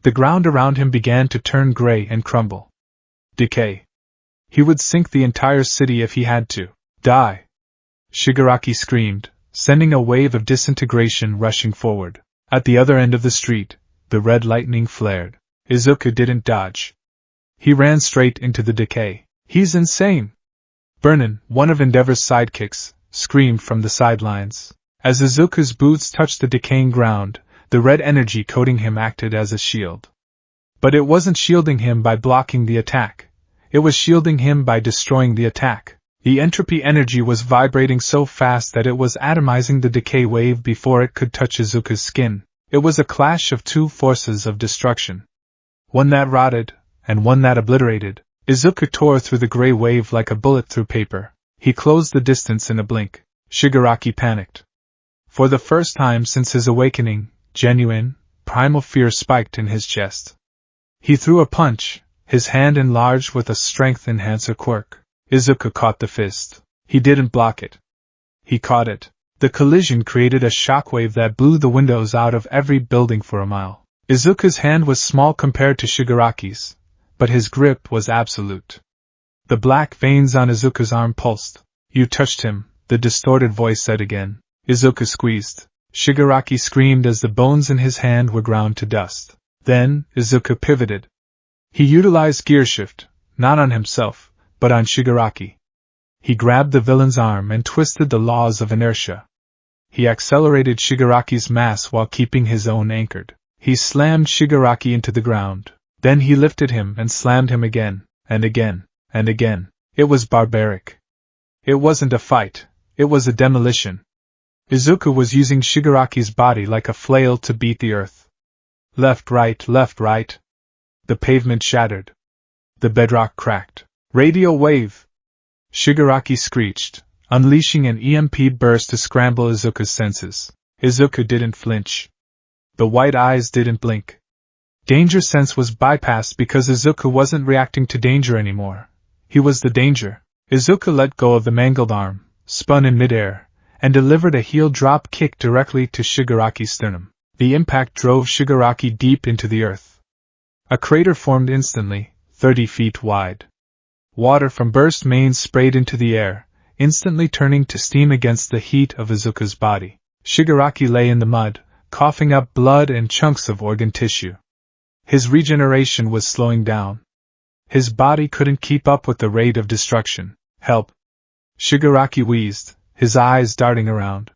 The ground around him began to turn gray and crumble. Decay. He would sink the entire city if he had to. Die! Shigaraki screamed, sending a wave of disintegration rushing forward. At the other end of the street, the red lightning flared. Izuku didn't dodge. He ran straight into the decay. He's insane! Burnin, one of Endeavor's sidekicks, screamed from the sidelines. As Izuku's boots touched the decaying ground, the red energy coating him acted as a shield. But it wasn't shielding him by blocking the attack. It was shielding him by destroying the attack. The entropy energy was vibrating so fast that it was atomizing the decay wave before it could touch Izuku's skin. It was a clash of two forces of destruction. One that rotted, and one that obliterated. Izuku tore through the gray wave like a bullet through paper. He closed the distance in a blink. Shigaraki panicked. For the first time since his awakening, genuine, primal fear spiked in his chest. He threw a punch, his hand enlarged with a strength enhancer quirk. Izuku caught the fist. He didn't block it. He caught it. The collision created a shockwave that blew the windows out of every building for a mile. Izuku's hand was small compared to Shigaraki's, but his grip was absolute. The black veins on Izuku's arm pulsed. You touched him, the distorted voice said again. Izuku squeezed. Shigaraki screamed as the bones in his hand were ground to dust. Then, Izuku pivoted. He utilized gearshift, not on himself, but on Shigaraki. He grabbed the villain's arm and twisted the laws of inertia. He accelerated Shigaraki's mass while keeping his own anchored. He slammed Shigaraki into the ground. Then he lifted him and slammed him again, and again, and again. It was barbaric. It wasn't a fight, it was a demolition. Izuku was using Shigaraki's body like a flail to beat the earth. Left, right, left, right. The pavement shattered. The bedrock cracked. Radio wave! Shigaraki screeched, unleashing an EMP burst to scramble Izuku's senses. Izuku didn't flinch. The white eyes didn't blink. Danger sense was bypassed because Izuku wasn't reacting to danger anymore. He was the danger. Izuku let go of the mangled arm, spun in midair, and delivered a heel drop kick directly to Shigaraki's sternum. The impact drove Shigaraki deep into the earth. A crater formed instantly, 30 feet wide. Water from burst mains sprayed into the air, instantly turning to steam against the heat of Izuku's body. Shigaraki lay in the mud, coughing up blood and chunks of organ tissue. His regeneration was slowing down. His body couldn't keep up with the rate of destruction. Help! Shigaraki wheezed, his eyes darting around.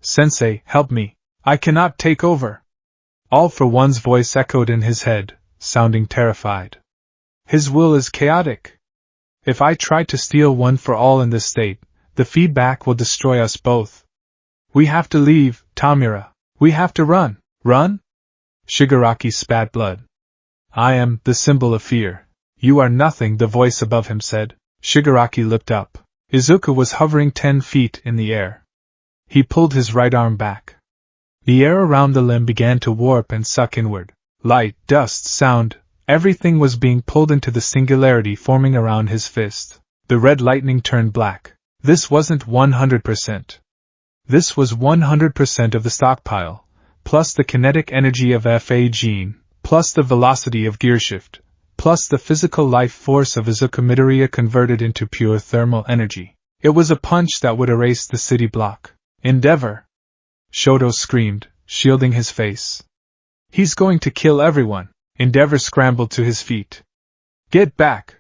Sensei, help me! I cannot take over! All for One's voice echoed in his head, sounding terrified. His will is chaotic. If I try to steal One for All in this state, the feedback will destroy us both. We have to leave, Tamura. We have to run. Run? Shigaraki spat blood. I am the symbol of fear. You are nothing, the voice above him said. Shigaraki looked up. Izuku was hovering 10 feet in the air. He pulled his right arm back. The air around the limb began to warp and suck inward. Light, dust, sound, everything was being pulled into the singularity forming around his fist. The red lightning turned black. This wasn't 100%. This was 100% of the stockpile, plus the kinetic energy of Fa gene, plus the velocity of gearshift, plus the physical life force of Izuku Midoriya converted into pure thermal energy. It was a punch that would erase the city block. Endeavor! Shoto screamed, shielding his face. He's going to kill everyone. Endeavor scrambled to his feet. Get back!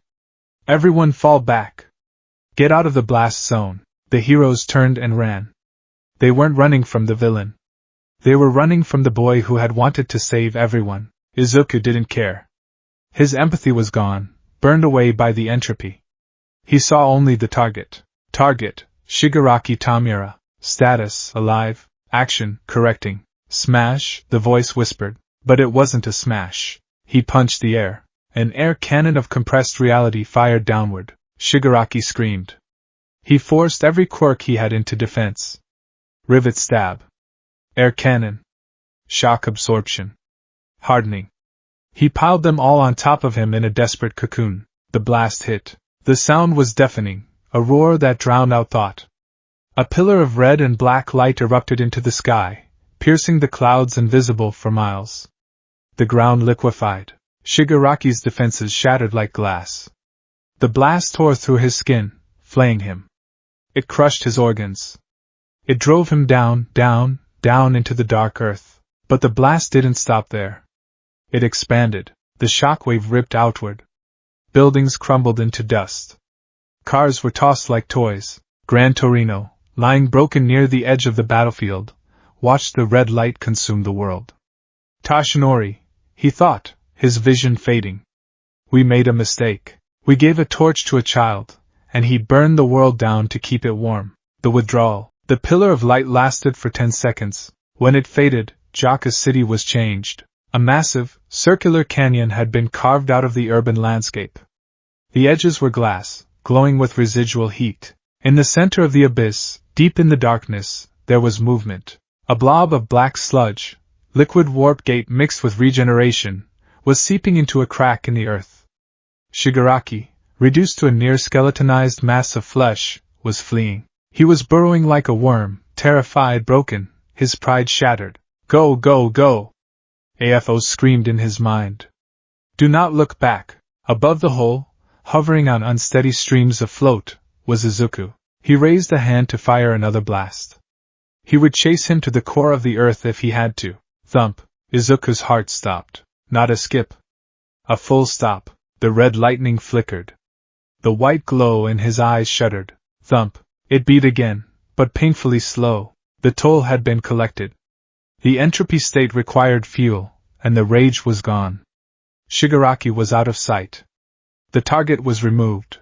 Everyone fall back! Get out of the blast zone. The heroes turned and ran. They weren't running from the villain. They were running from the boy who had wanted to save everyone. Izuku didn't care. His empathy was gone, burned away by the entropy. He saw only the target. Target, Shigaraki Tamura. Status, alive. Action, correcting. Smash, the voice whispered. But it wasn't a smash. He punched the air. An air cannon of compressed reality fired downward. Shigaraki screamed. He forced every quirk he had into defense. Rivet stab. Air cannon. Shock absorption. Hardening. He piled them all on top of him in a desperate cocoon. The blast hit. The sound was deafening, a roar that drowned out thought. A pillar of red and black light erupted into the sky, piercing the clouds invisible for miles. The ground liquefied. Shigaraki's defenses shattered like glass. The blast tore through his skin, flaying him. It crushed his organs. It drove him down, down, down into the dark earth. But the blast didn't stop there. It expanded. The shockwave ripped outward. Buildings crumbled into dust. Cars were tossed like toys. Gran Torino, lying broken near the edge of the battlefield, watched the red light consume the world. Tashinori, he thought, his vision fading. We made a mistake. We gave a torch to a child, and he burned the world down to keep it warm. The withdrawal. The pillar of light lasted for 10 seconds. When it faded, Jaka's city was changed. A massive, circular canyon had been carved out of the urban landscape. The edges were glass, glowing with residual heat. In the center of the abyss, deep in the darkness, there was movement. A blob of black sludge, liquid warp gate mixed with regeneration, was seeping into a crack in the earth. Shigaraki, reduced to a near skeletonized mass of flesh, was fleeing. He was burrowing like a worm, terrified, broken, his pride shattered. Go, go, go! AFO screamed in his mind. Do not look back. Above the hole, hovering on unsteady streams afloat, was Izuku. He raised a hand to fire another blast. He would chase him to the core of the earth if he had to. Thump! Izuku's heart stopped. Not a skip. A full stop. The red lightning flickered. The white glow in his eyes shuddered. Thump! It beat again, but painfully slow. The toll had been collected. The entropy state required fuel, and the rage was gone. Shigaraki was out of sight. The target was removed.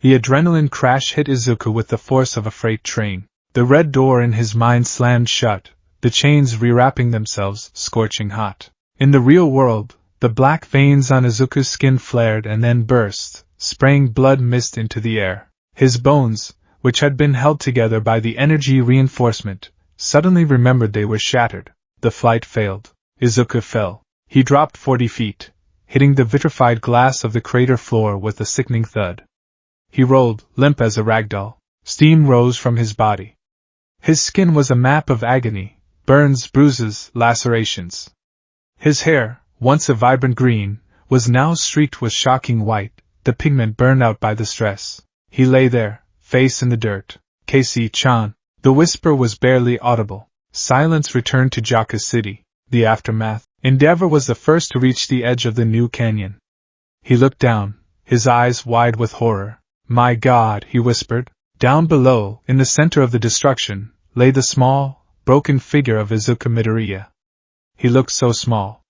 The adrenaline crash hit Izuku with the force of a freight train. The red door in his mind slammed shut, the chains rewrapping themselves, scorching hot. In the real world, the black veins on Izuku's skin flared and then burst, spraying blood mist into the air. His bones, which had been held together by the energy reinforcement, suddenly remembered they were shattered. The flight failed. Izuku fell. He dropped 40 feet, hitting the vitrified glass of the crater floor with a sickening thud. He rolled, limp as a ragdoll. Steam rose from his body. His skin was a map of agony, burns, bruises, lacerations. His hair, once a vibrant green, was now streaked with shocking white, the pigment burned out by the stress. He lay there, face in the dirt. Casey-chan. The whisper was barely audible. silence returned to Jaka City. The aftermath. Endeavor was the first to reach the edge of the new canyon. He looked down, his eyes wide with horror. My God, he whispered. Down below, in the center of the destruction, lay the small, broken figure of Izuku Midoriya. He looked so small.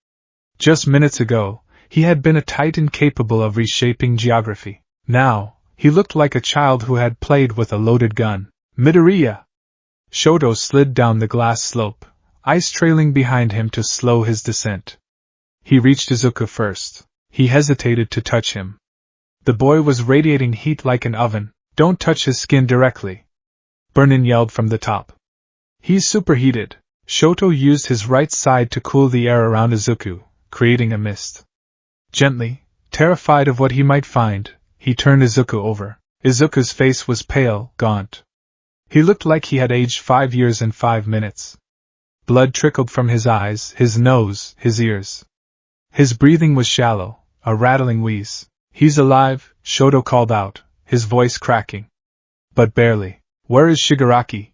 Just minutes ago, he had been a titan capable of reshaping geography. Now, he looked like a child who had played with a loaded gun. Midoriya! Shoto slid down the glass slope, ice trailing behind him to slow his descent. He reached Izuku first. He hesitated to touch him. The boy was radiating heat like an oven. Don't touch his skin directly. Burnin yelled from the top. He's superheated. Shoto used his right side to cool the air around Izuku, creating a mist. Gently, terrified of what he might find, he turned Izuku over. Izuku's face was pale, gaunt. He looked like he had aged 5 years in 5 minutes. Blood trickled from his eyes, his nose, his ears. His breathing was shallow, a rattling wheeze. He's alive, Shoto called out, his voice cracking. But barely. Where is Shigaraki?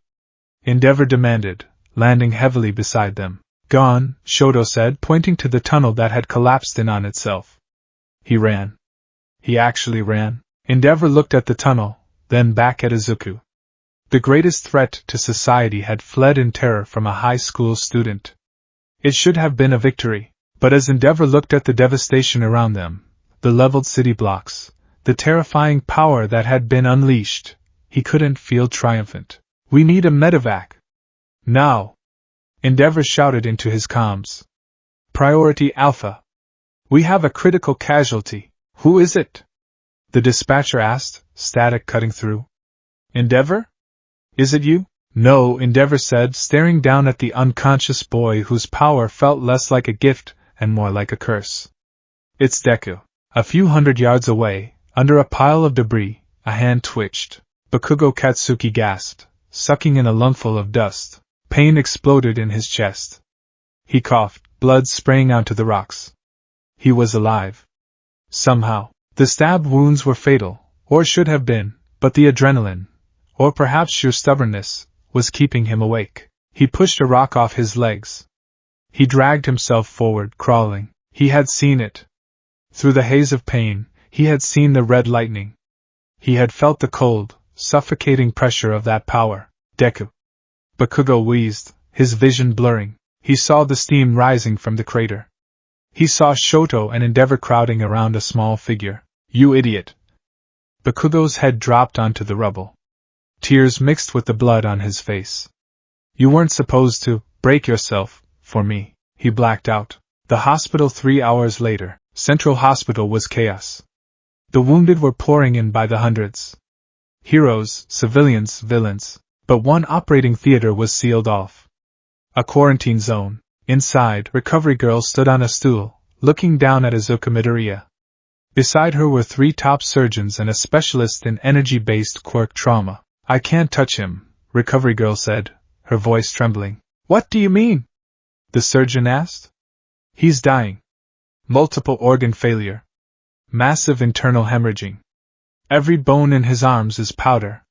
Endeavor demanded, landing heavily beside them. Gone, Shoto said, pointing to the tunnel that had collapsed in on itself. He ran. He actually ran. Endeavor looked at the tunnel, then back at Izuku. The greatest threat to society had fled in terror from a high school student. It should have been a victory, but as Endeavor looked at the devastation around them, the leveled city blocks, the terrifying power that had been unleashed, he couldn't feel triumphant. We need a medevac. Now! Endeavor shouted into his comms. Priority Alpha. We have a critical casualty. Who is it? The dispatcher asked, static cutting through. Endeavor? Is it you? No, Endeavor said, staring down at the unconscious boy whose power felt less like a gift and more like a curse. It's Deku. A few hundred yards away, under a pile of debris, a hand twitched. Bakugo Katsuki gasped, sucking in a lungful of dust. Pain exploded in his chest. He coughed, blood spraying onto the rocks. He was alive. Somehow. The stab wounds were fatal, or should have been, but the adrenaline, or perhaps sheer stubbornness, was keeping him awake. He pushed a rock off his legs. He dragged himself forward, crawling. He had seen it. Through the haze of pain, he had seen the red lightning. He had felt the cold, suffocating pressure of that power. Deku. Bakugo wheezed, his vision blurring. He saw the steam rising from the crater. He saw Shoto and Endeavor crowding around a small figure. You idiot! Bakugo's head dropped onto the rubble. Tears mixed with the blood on his face. You weren't supposed to break yourself, for me. He blacked out. The hospital 3 hours later. Central Hospital was chaos. The wounded were pouring in by the hundreds. Heroes, civilians, villains. But one operating theater was sealed off. A quarantine zone. Inside, Recovery Girl stood on a stool, looking down at Izuku Midoriya. Beside her were 3 top surgeons and a specialist in energy-based quirk trauma. I can't touch him, Recovery Girl said, her voice trembling. What do you mean? The surgeon asked. He's dying. Multiple organ failure. Massive internal hemorrhaging. Every bone in his arms is powder.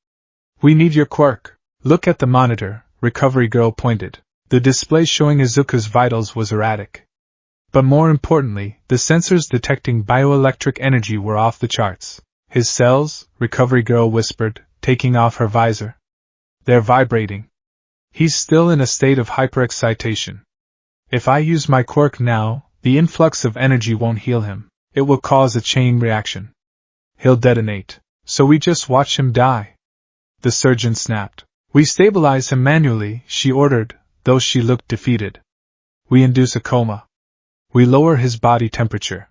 We need your quirk. Look at the monitor, Recovery Girl pointed. The display showing Izuku's vitals was erratic. But more importantly, the sensors detecting bioelectric energy were off the charts. His cells, Recovery Girl whispered, taking off her visor. They're vibrating. He's still in a state of hyperexcitation. If I use my quirk now, the influx of energy won't heal him. It will cause a chain reaction. He'll detonate. So we just watch him die. The surgeon snapped. We stabilize him manually, she ordered, though she looked defeated. We induce a coma. We lower his body temperature.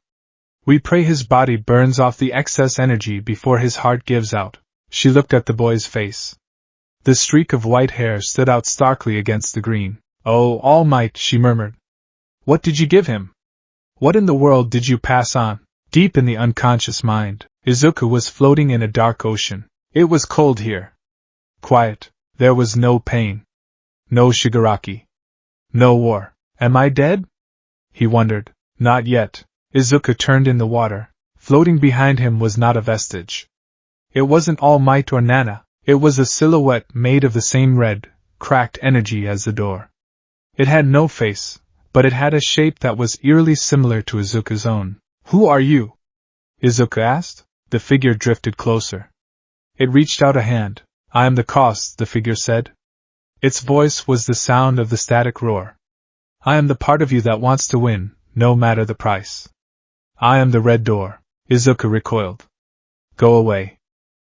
We pray his body burns off the excess energy before his heart gives out. She looked at the boy's face. The streak of white hair stood out starkly against the green. Oh, All Might, she murmured. What did you give him? What in the world did you pass on? Deep in the unconscious mind, Izuku was floating in a dark ocean. It was cold here. Quiet. There was no pain. No Shigaraki. No war. Am I dead? He wondered. Not yet. Izuku turned in the water. Floating behind him was not a vestige. It wasn't All Might or Nana. It was a silhouette made of the same red, cracked energy as the door. It had no face, but it had a shape that was eerily similar to Izuku's own. "Who are you?" Izuku asked. The figure drifted closer. It reached out a hand. "I am the cost," the figure said. Its voice was the sound of the static roar. "I am the part of you that wants to win, no matter the price. I am the Red Door." Izuku recoiled. "Go away.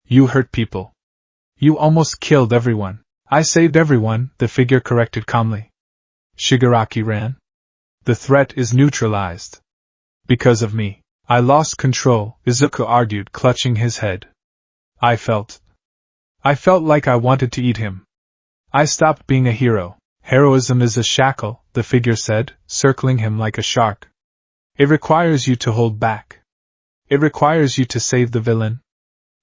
You hurt people. You almost killed everyone." "I saved everyone," the figure corrected calmly. Shigaraki ran. "The threat is neutralized. Because of me. I lost control," Izuku argued, clutching his head. I felt like I wanted to eat him. I stopped being a hero." "Heroism is a shackle," the figure said, circling him like a shark. "It requires you to hold back. It requires you to save the villain.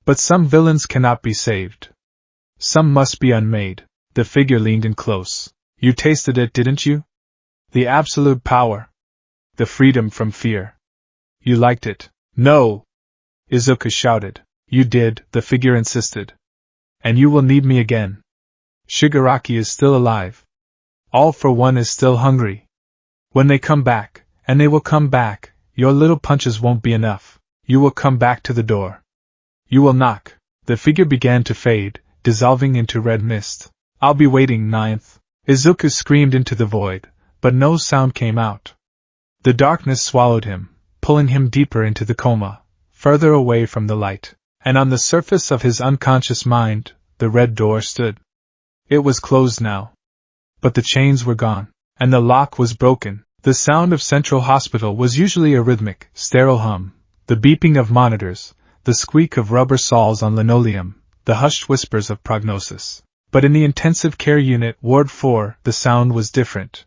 But some villains cannot be saved. Some must be unmade." The figure leaned in close. "You tasted it, didn't you? The absolute power. The freedom from fear. You liked it." "No!" Izuku shouted. "You did," the figure insisted. "And you will need me again. Shigaraki is still alive. All for One is still hungry. When they come back, and they will come back, your little punches won't be enough. You will come back to the door. You will knock." The figure began to fade, dissolving into red mist. "I'll be waiting, Ninth." Izuku screamed into the void, but no sound came out. The darkness swallowed him, pulling him deeper into the coma, further away from the light. And on the surface of his unconscious mind, the Red Door stood. It was closed now. But the chains were gone, and the lock was broken. The sound of Central Hospital was usually a rhythmic, sterile hum, the beeping of monitors, the squeak of rubber soles on linoleum, the hushed whispers of prognosis. But in the intensive care unit, Ward 4, the sound was different.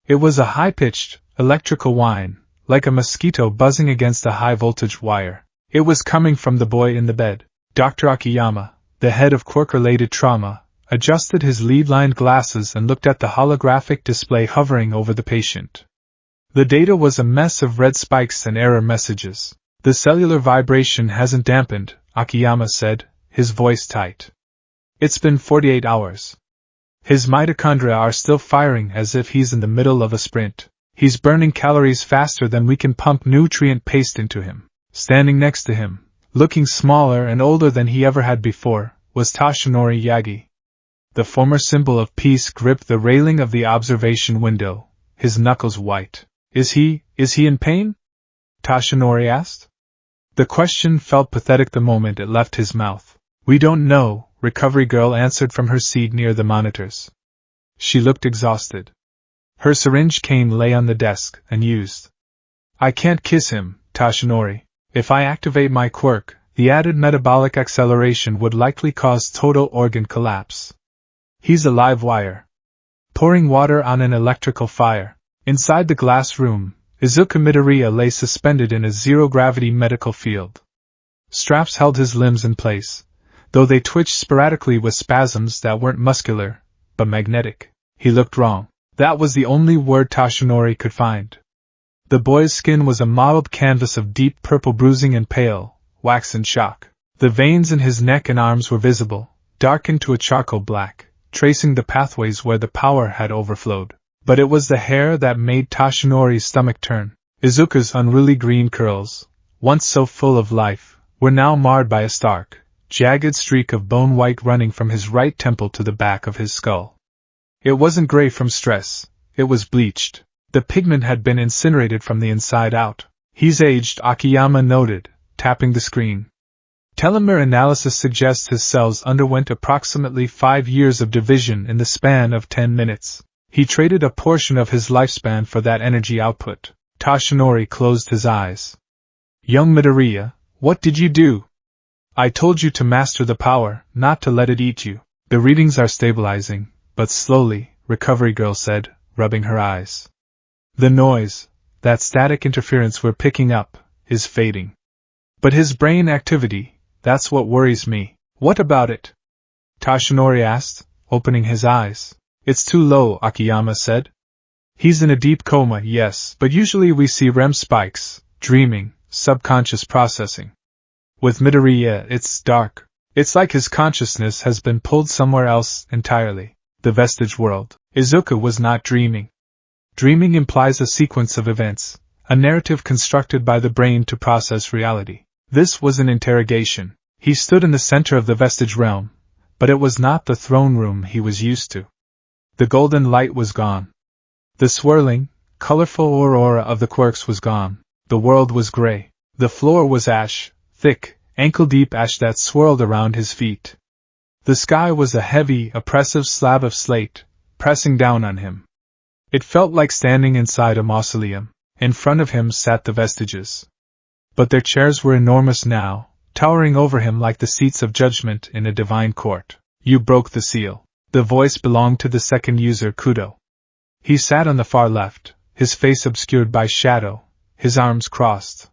It was a high-pitched, electrical whine, like a mosquito buzzing against a high-voltage wire. It was coming from the boy in the bed. Dr. Akiyama, the head of quirk-related trauma, adjusted his lead-lined glasses and looked at the holographic display hovering over the patient. The data was a mess of red spikes and error messages. "The cellular vibration hasn't dampened," Akiyama said, his voice tight. "It's been 48 hours. His mitochondria are still firing as if he's in the middle of a sprint. He's burning calories faster than we can pump nutrient paste into him." Standing next to him, looking smaller and older than he ever had before, was Tashinori Yagi. The former symbol of peace gripped the railing of the observation window, his knuckles white. Is he in pain?" Tashinori asked. The question felt pathetic the moment it left his mouth. "We don't know," Recovery Girl answered from her seat near the monitors. She looked exhausted. Her syringe cane lay on the desk, unused. "I can't kiss him, Tashinori. If I activate my quirk, the added metabolic acceleration would likely cause total organ collapse. He's a live wire. Pouring water on an electrical fire." Inside the glass room, Izuku Midoriya lay suspended in a zero-gravity medical field. Straps held his limbs in place, though they twitched sporadically with spasms that weren't muscular, but magnetic. He looked wrong. That was the only word Tashinori could find. The boy's skin was a mottled canvas of deep purple bruising and pale, waxen shock. The veins in his neck and arms were visible, darkened to a charcoal black, tracing the pathways where the power had overflowed. But it was the hair that made Tashinori's stomach turn. Izuku's unruly green curls, once so full of life, were now marred by a stark, jagged streak of bone white running from his right temple to the back of his skull. It wasn't gray from stress, it was bleached. The pigment had been incinerated from the inside out. "He's aged," Akiyama noted, tapping the screen. "Telomere analysis suggests his cells underwent approximately 5 years of division in the span of 10 minutes. He traded a portion of his lifespan for that energy output." Tashinori closed his eyes. "Young Midoriya, what did you do? I told you to master the power, not to let it eat you." "The readings are stabilizing, but slowly," Recovery Girl said, rubbing her eyes. "The noise, that static interference we're picking up, is fading. But his brain activity, that's what worries me." "What about it?" Tashinori asked, opening his eyes. "It's too low," Akiyama said. "He's in a deep coma, yes, but usually we see REM spikes, dreaming, subconscious processing. With Midoriya, it's dark. It's like his consciousness has been pulled somewhere else entirely." The vestige world. Izuku was not dreaming. Dreaming implies a sequence of events, a narrative constructed by the brain to process reality. This was an interrogation. He stood in the center of the vestige realm, but it was not the throne room he was used to. The golden light was gone. The swirling, colorful aurora of the quirks was gone. The world was gray. The floor was ash, thick, ankle-deep ash that swirled around his feet. The sky was a heavy, oppressive slab of slate, pressing down on him. It felt like standing inside a mausoleum. In front of him sat the vestiges. But their chairs were enormous now, towering over him like the seats of judgment in a divine court. You broke the seal. The voice belonged to the second user, Kudo. He sat on the far left, his face obscured by shadow, his arms crossed.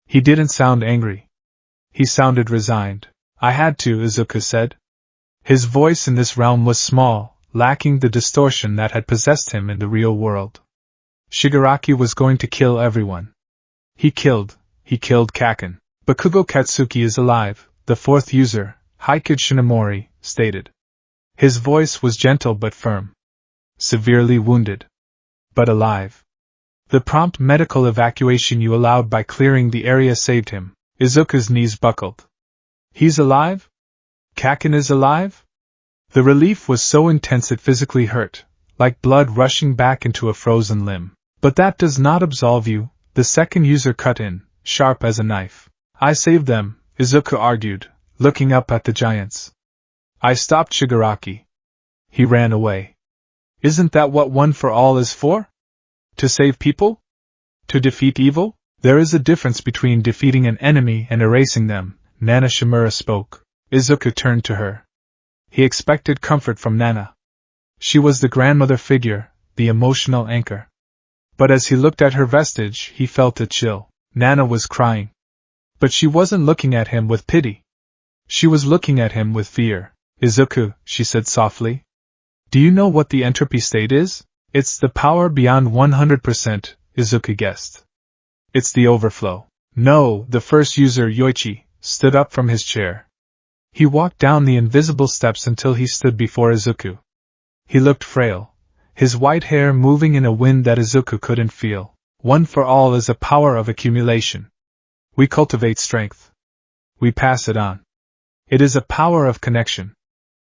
He didn't sound angry. He sounded resigned. I had to, Izuku said. His voice in this realm was small, lacking the distortion that had possessed him in the real world. Shigaraki was going to kill everyone. He killed Kaken. Bakugo Katsuki is alive, the fourth user, Haikud Shinomori, stated. His voice was gentle but firm. Severely wounded. But alive. The prompt medical evacuation you allowed by clearing the area saved him. Izuku's knees buckled. He's alive? Kaken is alive? The relief was so intense it physically hurt, like blood rushing back into a frozen limb. But that does not absolve you, the second user cut in, sharp as a knife. I saved them, Izuku argued, looking up at the giants. I stopped Shigaraki. He ran away. Isn't that what One for All is for? To save people? To defeat evil? There is a difference between defeating an enemy and erasing them, Nana Shimura spoke. Izuku turned to her. He expected comfort from Nana. She was the grandmother figure, the emotional anchor. But as he looked at her vestige, he felt a chill. Nana was crying. But she wasn't looking at him with pity. She was looking at him with fear. Izuku, she said softly. Do you know what the entropy state is? It's the power beyond 100%, Izuku guessed. It's the overflow. No, the first user, Yoichi, stood up from his chair. He walked down the invisible steps until he stood before Izuku. He looked frail, his white hair moving in a wind that Izuku couldn't feel. One for All is a power of accumulation. We cultivate strength. We pass it on. It is a power of connection.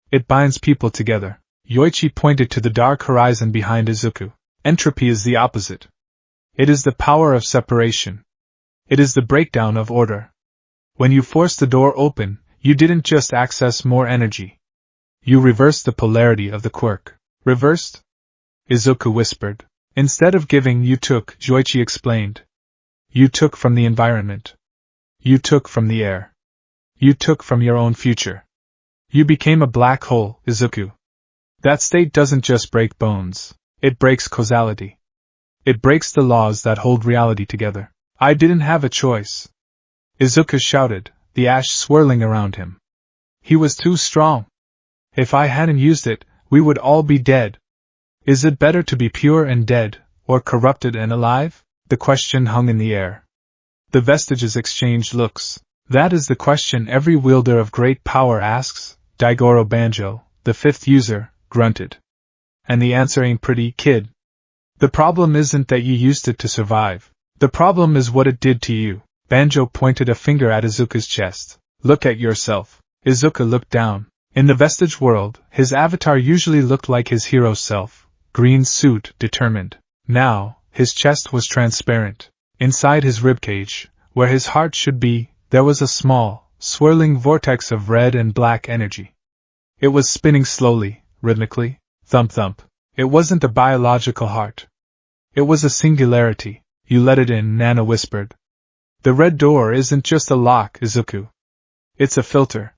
It binds people together. Yoichi pointed to the dark horizon behind Izuku. Entropy is the opposite. It is the power of separation. It is the breakdown of order. When you forced the door open, you didn't just access more energy. You reversed the polarity of the quirk. Reversed? Izuku whispered. Instead of giving, you took, Yoichi explained. You took from the environment. You took from the air. You took from your own future. You became a black hole, Izuku. That state doesn't just break bones. It breaks causality. It breaks the laws that hold reality together. I didn't have a choice. Izuku shouted, the ash swirling around him. He was too strong. If I hadn't used it, we would all be dead. Is it better to be pure and dead, or corrupted and alive? The question hung in the air. The vestiges exchanged looks. That is the question every wielder of great power asks, Daigoro Banjo, the fifth user, grunted. And the answer ain't pretty, kid. The problem isn't that you used it to survive. The problem is what it did to you. Banjo pointed a finger at Izuku's chest. Look at yourself. Izuku looked down. In the vestige world, his avatar usually looked like his hero self. Green suit, determined. Now, his chest was transparent. Inside his ribcage, where his heart should be, there was a small, swirling vortex of red and black energy. It was spinning slowly, rhythmically. Thump thump. It wasn't a biological heart. It was a singularity. You let it in, Nana whispered. The red door isn't just a lock, Izuku. It's a filter.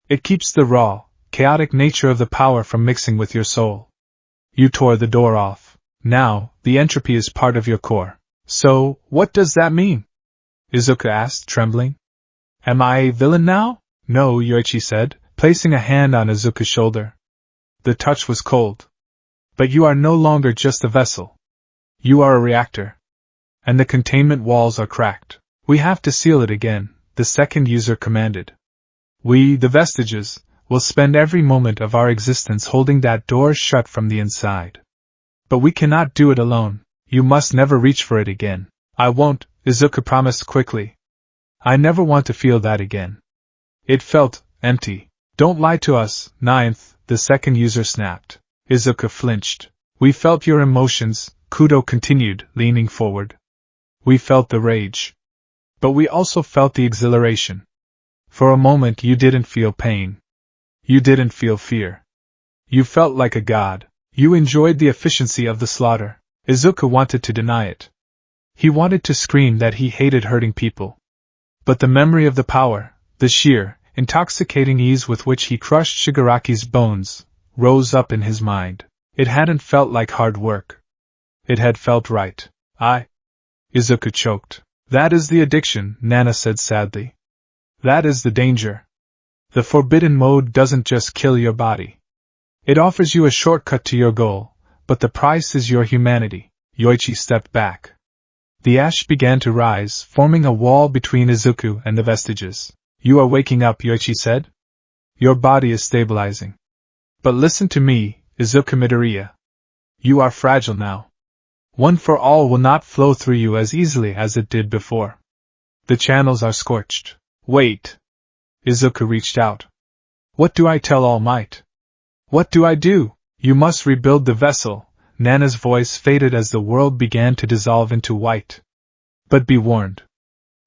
It keeps the raw, chaotic nature of the power from mixing with your soul. You tore the door off. Now, the entropy is part of your core. So, what does that mean? Izuku asked, trembling. Am I a villain now? No, Yoichi said, placing a hand on Izuku's shoulder. The touch was cold. But you are no longer just a vessel. You are a reactor. And the containment walls are cracked. We have to seal it again, the second user commanded. We, the vestiges, we'll spend every moment of our existence holding that door shut from the inside. But we cannot do it alone. You must never reach for it again. I won't, Izuku promised quickly. I never want to feel that again. It felt empty. Don't lie to us, Ninth, the second user snapped. Izuku flinched. We felt your emotions, Kudo continued, leaning forward. We felt the rage. But we also felt the exhilaration. For a moment you didn't feel pain. You didn't feel fear. You felt like a god. You enjoyed the efficiency of the slaughter. Izuku wanted to deny it. He wanted to scream that he hated hurting people. But the memory of the power, the sheer, intoxicating ease with which he crushed Shigaraki's bones, rose up in his mind. It hadn't felt like hard work. It had felt right. Izuku choked. That is the addiction, Nana said sadly. That is the danger. The forbidden mode doesn't just kill your body. It offers you a shortcut to your goal, but the price is your humanity. Yoichi stepped back. The ash began to rise, forming a wall between Izuku and the vestiges. You are waking up, Yoichi said. Your body is stabilizing. But listen to me, Izuku Midoriya. You are fragile now. One for all will not flow through you as easily as it did before. The channels are scorched. Wait. Izuku reached out. What do I tell All Might? What do I do? You must rebuild the vessel. Nana's voice faded as the world began to dissolve into white. But be warned.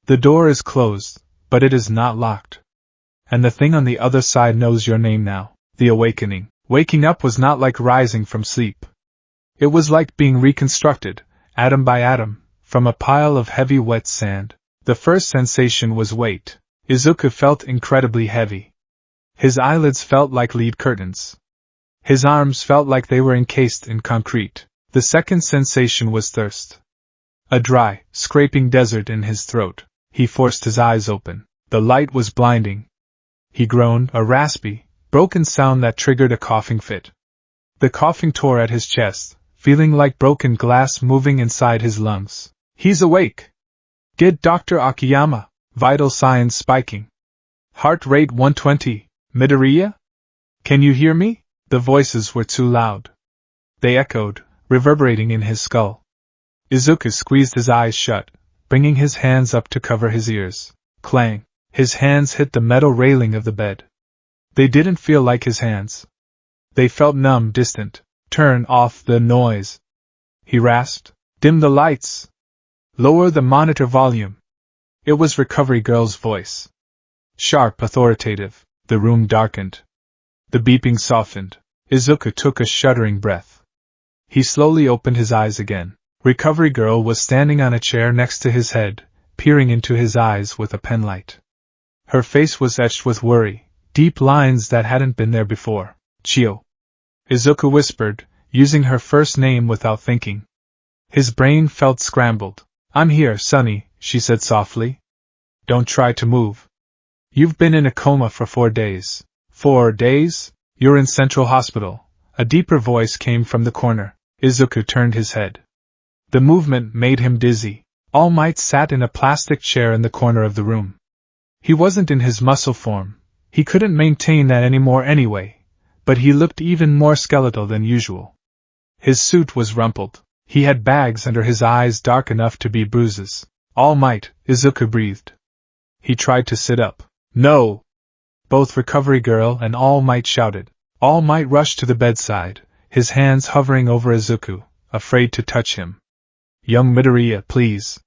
The door is closed, but it is not locked. And the thing on the other side knows your name now. The awakening. Waking up was not like rising from sleep. It was like being reconstructed, atom by atom, from a pile of heavy wet sand. The first sensation was weight. Izuku felt incredibly heavy. His eyelids felt like lead curtains. His arms felt like they were encased in concrete. The second sensation was thirst. A dry, scraping desert in his throat. He forced his eyes open. The light was blinding. He groaned, a raspy, broken sound that triggered a coughing fit. The coughing tore at his chest, feeling like broken glass moving inside his lungs. He's awake! Get Dr. Akiyama! Vital signs spiking. Heart rate 120. Midoriya? Can you hear me? The voices were too loud. They echoed, reverberating in his skull. Izuku squeezed his eyes shut, bringing his hands up to cover his ears. Clang! His hands hit the metal railing of the bed. They didn't feel like his hands. They felt numb, distant. Turn off the noise. He rasped. Dim the lights. Lower the monitor volume. It was Recovery Girl's voice. Sharp, authoritative. The room darkened. The beeping softened. Izuku took a shuddering breath. He slowly opened his eyes again. Recovery Girl was standing on a chair next to his head, peering into his eyes with a penlight. Her face was etched with worry, deep lines that hadn't been there before. Chio. Izuku whispered, using her first name without thinking. His brain felt scrambled. I'm here, Sonny, she said softly. Don't try to move. You've been in a coma for 4 days. 4 days? You're in Central Hospital. A deeper voice came from the corner. Izuku turned his head. The movement made him dizzy. All Might sat in a plastic chair in the corner of the room. He wasn't in his muscle form. He couldn't maintain that anymore anyway, but he looked even more skeletal than usual. His suit was rumpled. He had bags under his eyes dark enough to be bruises. All Might, Izuku breathed. He tried to sit up. No! Both Recovery Girl and All Might shouted. All Might rushed to the bedside, his hands hovering over Izuku, afraid to touch him. Young Midoriya, please.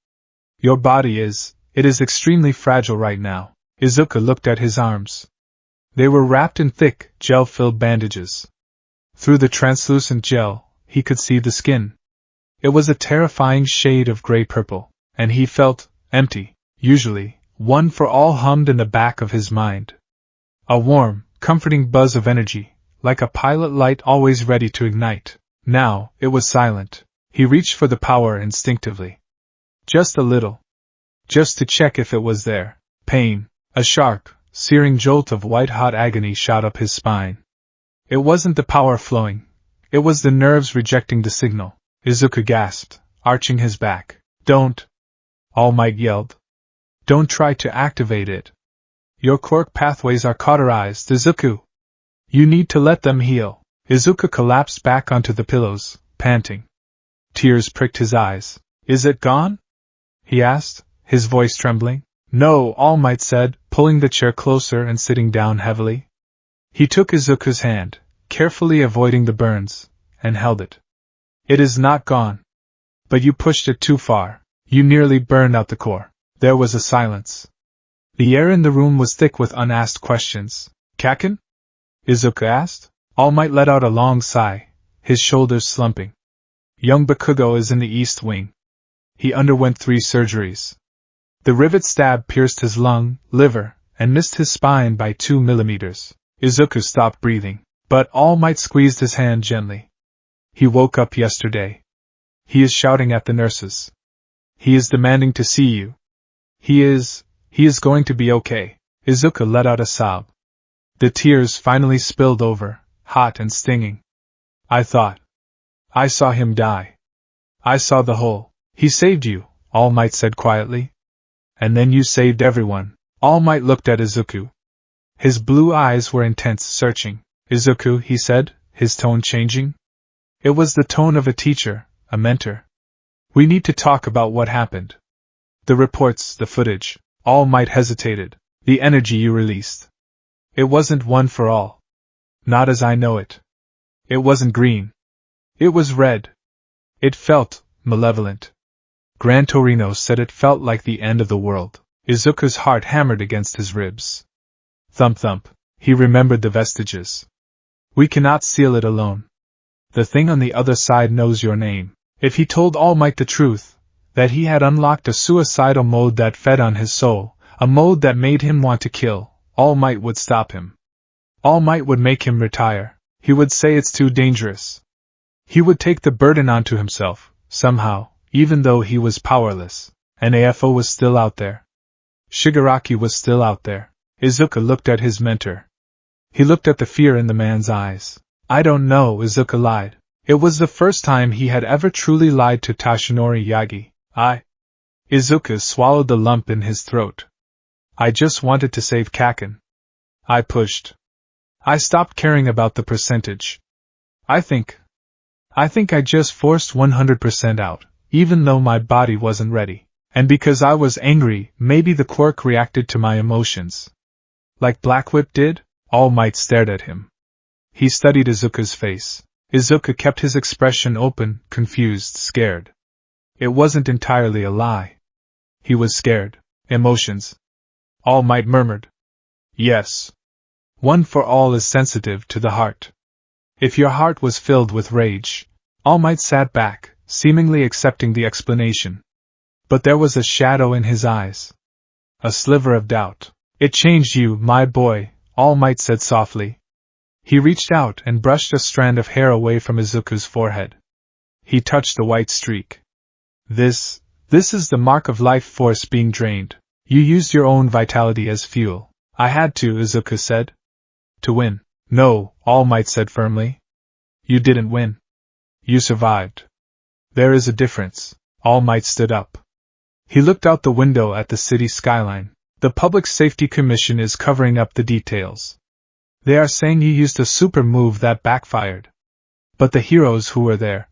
Your body it is extremely fragile right now. Izuku looked at his arms. They were wrapped in thick, gel-filled bandages. Through the translucent gel, he could see the skin. It was a terrifying shade of gray-purple, and he felt empty. Usually, One for All hummed in the back of his mind. A warm, comforting buzz of energy, like a pilot light always ready to ignite. Now, it was silent. He reached for the power instinctively. Just a little. Just to check if it was there. Pain. A sharp, searing jolt of white-hot agony shot up his spine. It wasn't the power flowing. It was the nerves rejecting the signal. Izuku gasped, arching his back. Don't! All Might yelled. Don't try to activate it. Your quirk pathways are cauterized, Izuku. You need to let them heal. Izuku collapsed back onto the pillows, panting. Tears pricked his eyes. Is it gone? He asked, his voice trembling. No, All Might said, pulling the chair closer and sitting down heavily. He took Izuku's hand, carefully avoiding the burns, and held it. It is not gone. But you pushed it too far. You nearly burned out the core. There was a silence. The air in the room was thick with unasked questions. Kaken? Izuku asked. All Might let out a long sigh, his shoulders slumping. Young Bakugo is in the East Wing. He underwent 3 surgeries. The rivet stab pierced his lung, liver, and missed his spine by 2 millimeters. Izuku stopped breathing, but All Might squeezed his hand gently. He woke up yesterday. He is shouting at the nurses. He is demanding to see you. He is going to be okay. Izuku let out a sob. The tears finally spilled over, hot and stinging. I saw him die. I saw the whole. He saved you, All Might said quietly. And then you saved everyone. All Might looked at Izuku. His blue eyes were intense, searching. Izuku, he said, his tone changing. It was the tone of a teacher, a mentor. We need to talk about what happened. The reports, the footage. All Might hesitated. The energy you released. It wasn't one for all. Not as I know it. It wasn't green. It was red. It felt malevolent. Gran Torino said it felt like the end of the world. Izuku's heart hammered against his ribs. Thump thump. He remembered the vestiges. We cannot seal it alone. The thing on the other side knows your name. If he told All Might the truth, that he had unlocked a suicidal mode that fed on his soul, a mode that made him want to kill, All Might would stop him. All Might would make him retire. He would say it's too dangerous. He would take the burden onto himself, somehow, even though he was powerless. And AFO was still out there. Shigaraki was still out there. Izuku looked at his mentor. He looked at the fear in the man's eyes. I don't know, Izuku lied. It was the first time he had ever truly lied to Tashinori Yagi. Izuku swallowed the lump in his throat. I just wanted to save Kaken. I pushed. I stopped caring about the percentage. I think I just forced 100% out, even though my body wasn't ready. And because I was angry, maybe the quirk reacted to my emotions. Like Black Whip did? All Might stared at him. He studied Izuku's face. Izuku kept his expression open, confused, scared. It wasn't entirely a lie. He was scared. Emotions. All Might murmured. Yes. One for All is sensitive to the heart. If your heart was filled with rage. All Might sat back, seemingly accepting the explanation. But there was a shadow in his eyes. A sliver of doubt. It changed you, my boy, All Might said softly. He reached out and brushed a strand of hair away from Izuku's forehead. He touched the white streak. This is the mark of life force being drained. You used your own vitality as fuel. I had to, Izuku said. To win. No, All Might said firmly. You didn't win. You survived. There is a difference. All Might stood up. He looked out the window at the city skyline. The Public Safety Commission is covering up the details. They are saying you used a super move that backfired. But the heroes who were there.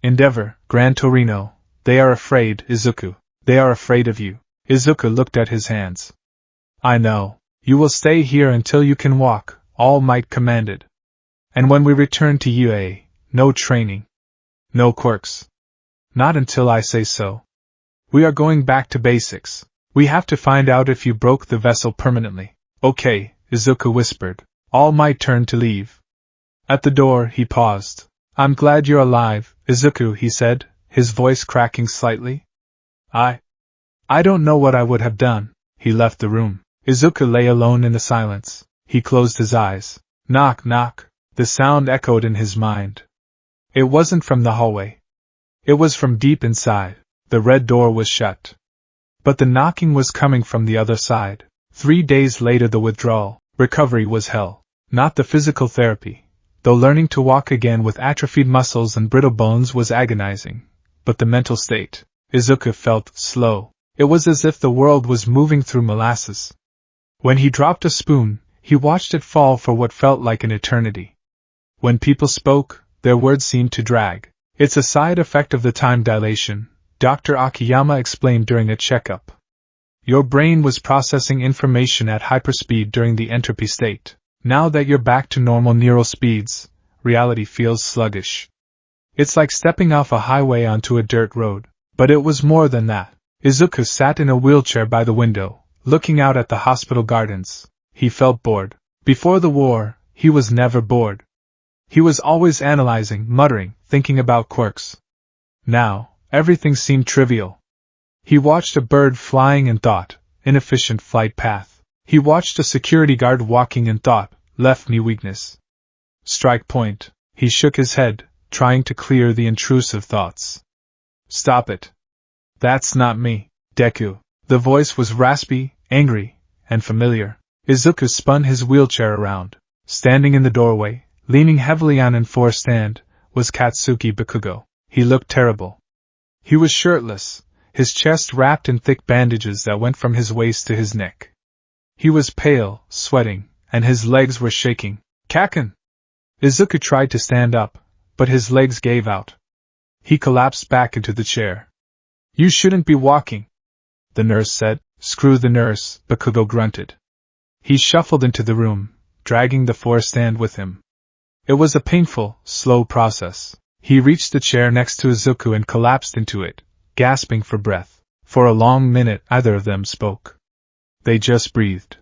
Endeavor, Gran Torino, they are afraid, Izuku. They are afraid of you. Izuku looked at his hands. I know. You will stay here until you can walk, All Might commanded. And when we return to UA, no training. No quirks. Not until I say so. We are going back to basics. We have to find out if you broke the vessel permanently. Okay, Izuku whispered. All Might turned to leave. At the door, he paused. I'm glad you're alive, Izuku, he said, his voice cracking slightly. I don't know what I would have done. He left the room. Izuku lay alone in the silence. He closed his eyes. Knock, knock. The sound echoed in his mind. It wasn't from the hallway. It was from deep inside. The red door was shut. But the knocking was coming from the other side. 3 days later the withdrawal, recovery was hell. Not the physical therapy. Though learning to walk again with atrophied muscles and brittle bones was agonizing. But the mental state. Izuku felt slow. It was as if the world was moving through molasses. When he dropped a spoon, He watched it fall for what felt like an eternity. When people spoke, their words seemed to drag. It's a side effect of the time dilation, Dr. Akiyama explained during a checkup. Your brain was processing information at hyperspeed during the entropy state. Now that you're back to normal neural speeds, reality feels sluggish. It's like stepping off a highway onto a dirt road. But it was more than that. Izuku sat in a wheelchair by the window, looking out at the hospital gardens. He felt bored. Before the war, he was never bored. He was always analyzing, muttering, thinking about quirks. Now, everything seemed trivial. He watched a bird flying and thought, inefficient flight path. He watched a security guard walking and thought, left me weakness. Strike point. He shook his head, trying to clear the intrusive thoughts. Stop it. That's not me, Deku. The voice was raspy, angry, and familiar. Izuku spun his wheelchair around. Standing in the doorway, leaning heavily on an enforced hand, was Katsuki Bakugo. He looked terrible. He was shirtless, his chest wrapped in thick bandages that went from his waist to his neck. He was pale, sweating, and his legs were shaking. Kaken! Izuku tried to stand up, but his legs gave out. He collapsed back into the chair. You shouldn't be walking, the nurse said. Screw the nurse, Bakugo grunted. He shuffled into the room, dragging the forced stand with him. It was a painful, slow process. He reached the chair next to Izuku and collapsed into it, gasping for breath. For a long minute either of them spoke. They just breathed.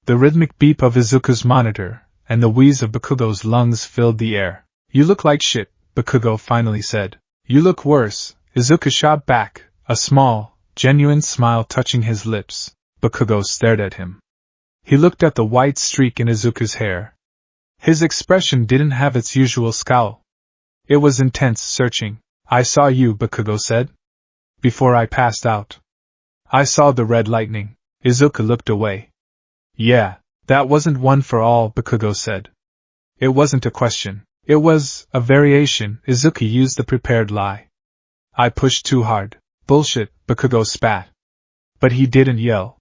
The rhythmic beep of Izuku's monitor and the wheeze of Bakugo's lungs filled the air. You look like shit, Bakugo finally said. You look worse, Izuku shot back, a small, genuine smile touching his lips. Bakugo stared at him. He looked at the white streak in Izuku's hair. His expression didn't have its usual scowl. It was intense, searching. I saw you, Bakugo said. Before I passed out. I saw the red lightning. Izuku looked away. Yeah, that wasn't one for all, Bakugo said. It wasn't a question. It was a variation. Izuku used the prepared lie. I pushed too hard. Bullshit, Bakugo spat. But he didn't yell.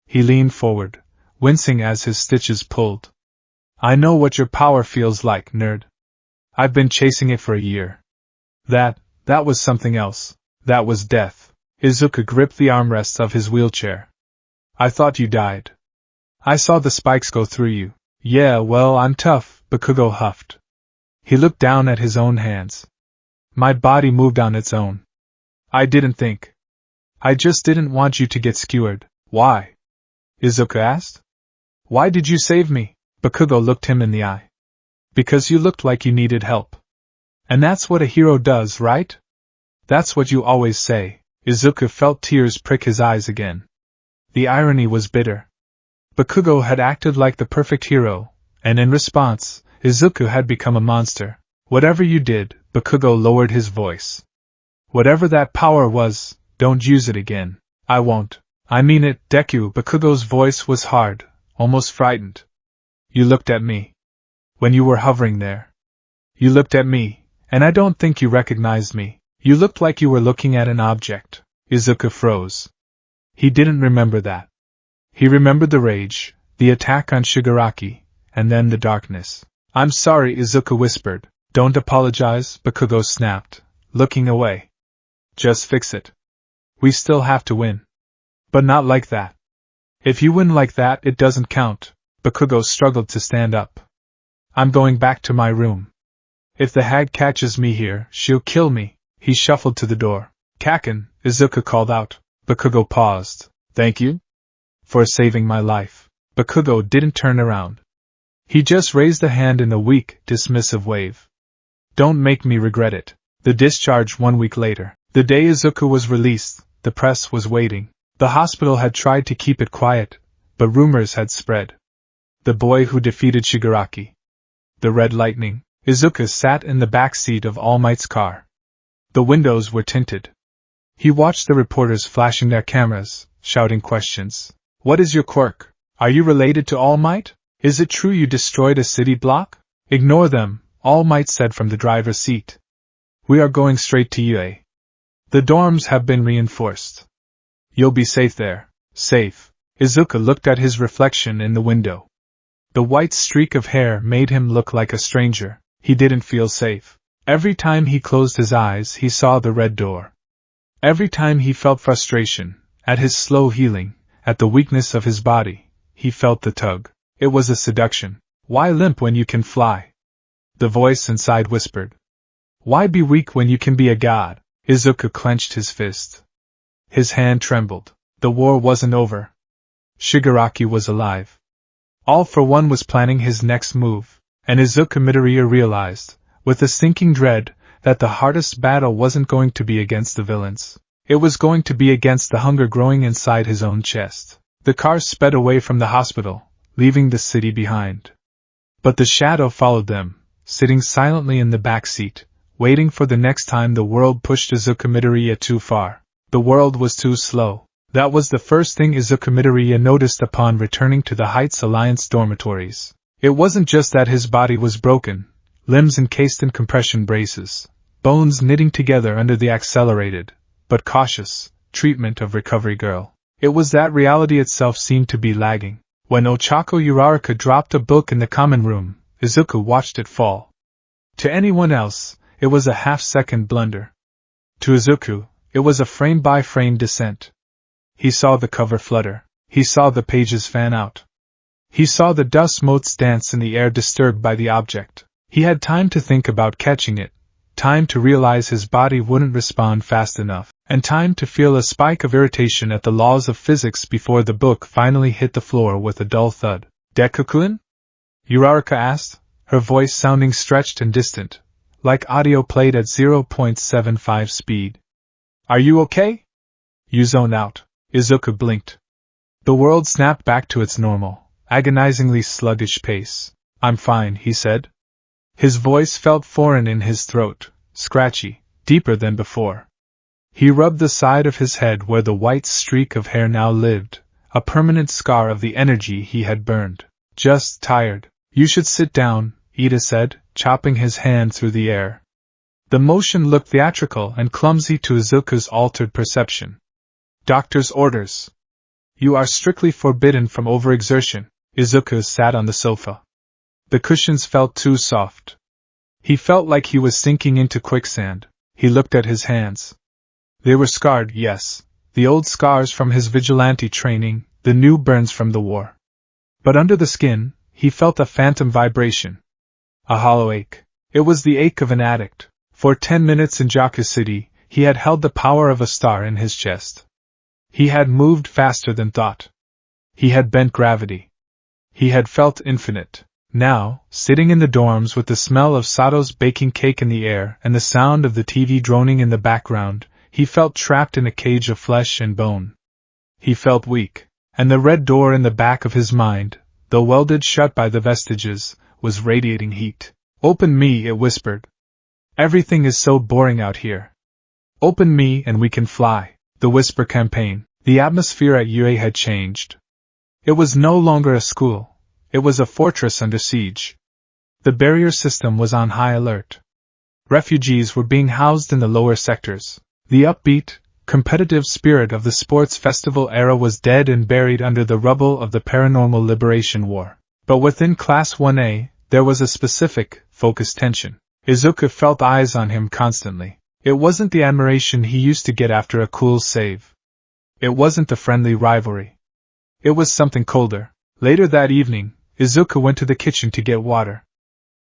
He leaned forward, wincing as his stitches pulled. I know what your power feels like, nerd. I've been chasing it for a year. That was something else. That was death. Izuku gripped the armrests of his wheelchair. I thought you died. I saw the spikes go through you. Yeah, well, I'm tough, Bakugo huffed. He looked down at his own hands. My body moved on its own. I didn't think. I just didn't want you to get skewered. Why? Izuku asked. Why did you save me? Bakugo looked him in the eye. Because you looked like you needed help. And that's what a hero does, right? That's what you always say. Izuku felt tears prick his eyes again. The irony was bitter. Bakugo had acted like the perfect hero, and in response, Izuku had become a monster. Whatever you did, Bakugo lowered his voice. Whatever that power was, don't use it again. I won't. I mean it, Deku. Bakugo's voice was hard, almost frightened. You looked at me. When you were hovering there. You looked at me, and I don't think you recognized me. You looked like you were looking at an object. Izuku froze. He didn't remember that. He remembered the rage, the attack on Shigaraki, and then the darkness. I'm sorry, Izuku whispered. Don't apologize, Bakugo snapped, looking away. Just fix it. We still have to win. But not like that. If you win like that, it doesn't count. Bakugo struggled to stand up. I'm going back to my room. If the hag catches me here, she'll kill me. He shuffled to the door. Kaken, Izuku called out. Bakugo paused. Thank you? For saving my life. Bakugo didn't turn around. He just raised a hand in a weak, dismissive wave. Don't make me regret it. The discharge 1 week later. The day Izuku was released, the press was waiting. The hospital had tried to keep it quiet, but rumors had spread. The boy who defeated Shigaraki. The Red Lightning. Izuku sat in the back seat of All Might's car. The windows were tinted. He watched the reporters flashing their cameras, shouting questions. What is your quirk? Are you related to All Might? Is it true you destroyed a city block? Ignore them, All Might said from the driver's seat. We are going straight to UA. The dorms have been reinforced. You'll be safe there. Safe. Izuku looked at his reflection in the window. The white streak of hair made him look like a stranger. He didn't feel safe. Every time he closed his eyes, he saw the red door. Every time he felt frustration, at his slow healing, at the weakness of his body, he felt the tug. It was a seduction. Why limp when you can fly? The voice inside whispered. Why be weak when you can be a god? Izuku clenched his fist. His hand trembled. The war wasn't over. Shigaraki was alive. All for One was planning his next move, and Izuku Midoriya realized, with a sinking dread, that the hardest battle wasn't going to be against the villains. It was going to be against the hunger growing inside his own chest. The car sped away from the hospital, leaving the city behind. But the shadow followed them, sitting silently in the back seat, waiting for the next time the world pushed Izuku Midoriya too far. The world was too slow. That was the first thing Izuku Midoriya noticed upon returning to the Heights Alliance dormitories. It wasn't just that his body was broken, limbs encased in compression braces, bones knitting together under the accelerated, but cautious, treatment of recovery girl. It was that reality itself seemed to be lagging. When Ochako Uraraka dropped a book in the common room, Izuku watched it fall. To anyone else, it was a half-second blunder. To Izuku, it was a frame-by-frame descent. He saw the cover flutter. He saw the pages fan out. He saw the dust motes dance in the air disturbed by the object. He had time to think about catching it, time to realize his body wouldn't respond fast enough, and time to feel a spike of irritation at the laws of physics before the book finally hit the floor with a dull thud. Deku-kun? Uraraka asked, her voice sounding stretched and distant, like audio played at 0.75 speed. Are you okay? You zoned out. Izuku blinked. The world snapped back to its normal, agonizingly sluggish pace. I'm fine, he said. His voice felt foreign in his throat, scratchy, deeper than before. He rubbed the side of his head where the white streak of hair now lived, a permanent scar of the energy he had burned. Just tired. You should sit down, Ida said, chopping his hand through the air. The motion looked theatrical and clumsy to Izuku's altered perception. Doctor's orders. You are strictly forbidden from overexertion. Izuku sat on the sofa. The cushions felt too soft. He felt like he was sinking into quicksand. He looked at his hands. They were scarred, yes, the old scars from his vigilante training, the new burns from the war. But under the skin, he felt a phantom vibration. A hollow ache. It was the ache of an addict. For 10 minutes in Jaku City, he had held the power of a star in his chest. He had moved faster than thought. He had bent gravity. He had felt infinite. Now, sitting in the dorms with the smell of Sato's baking cake in the air and the sound of the TV droning in the background, he felt trapped in a cage of flesh and bone. He felt weak, and the red door in the back of his mind, though welded shut by the vestiges, was radiating heat. Open me, it whispered. Everything is so boring out here. Open me and we can fly. The whisper campaign. The atmosphere at UA had changed. It was no longer a school. It was a fortress under siege. The barrier system was on high alert. Refugees were being housed in the lower sectors. The upbeat, competitive spirit of the sports festival era was dead and buried under the rubble of the Paranormal Liberation War. But within Class 1A, there was a specific, focused tension. Izuku felt eyes on him constantly. It wasn't the admiration he used to get after a cool save. It wasn't the friendly rivalry. It was something colder. Later that evening, Izuku went to the kitchen to get water.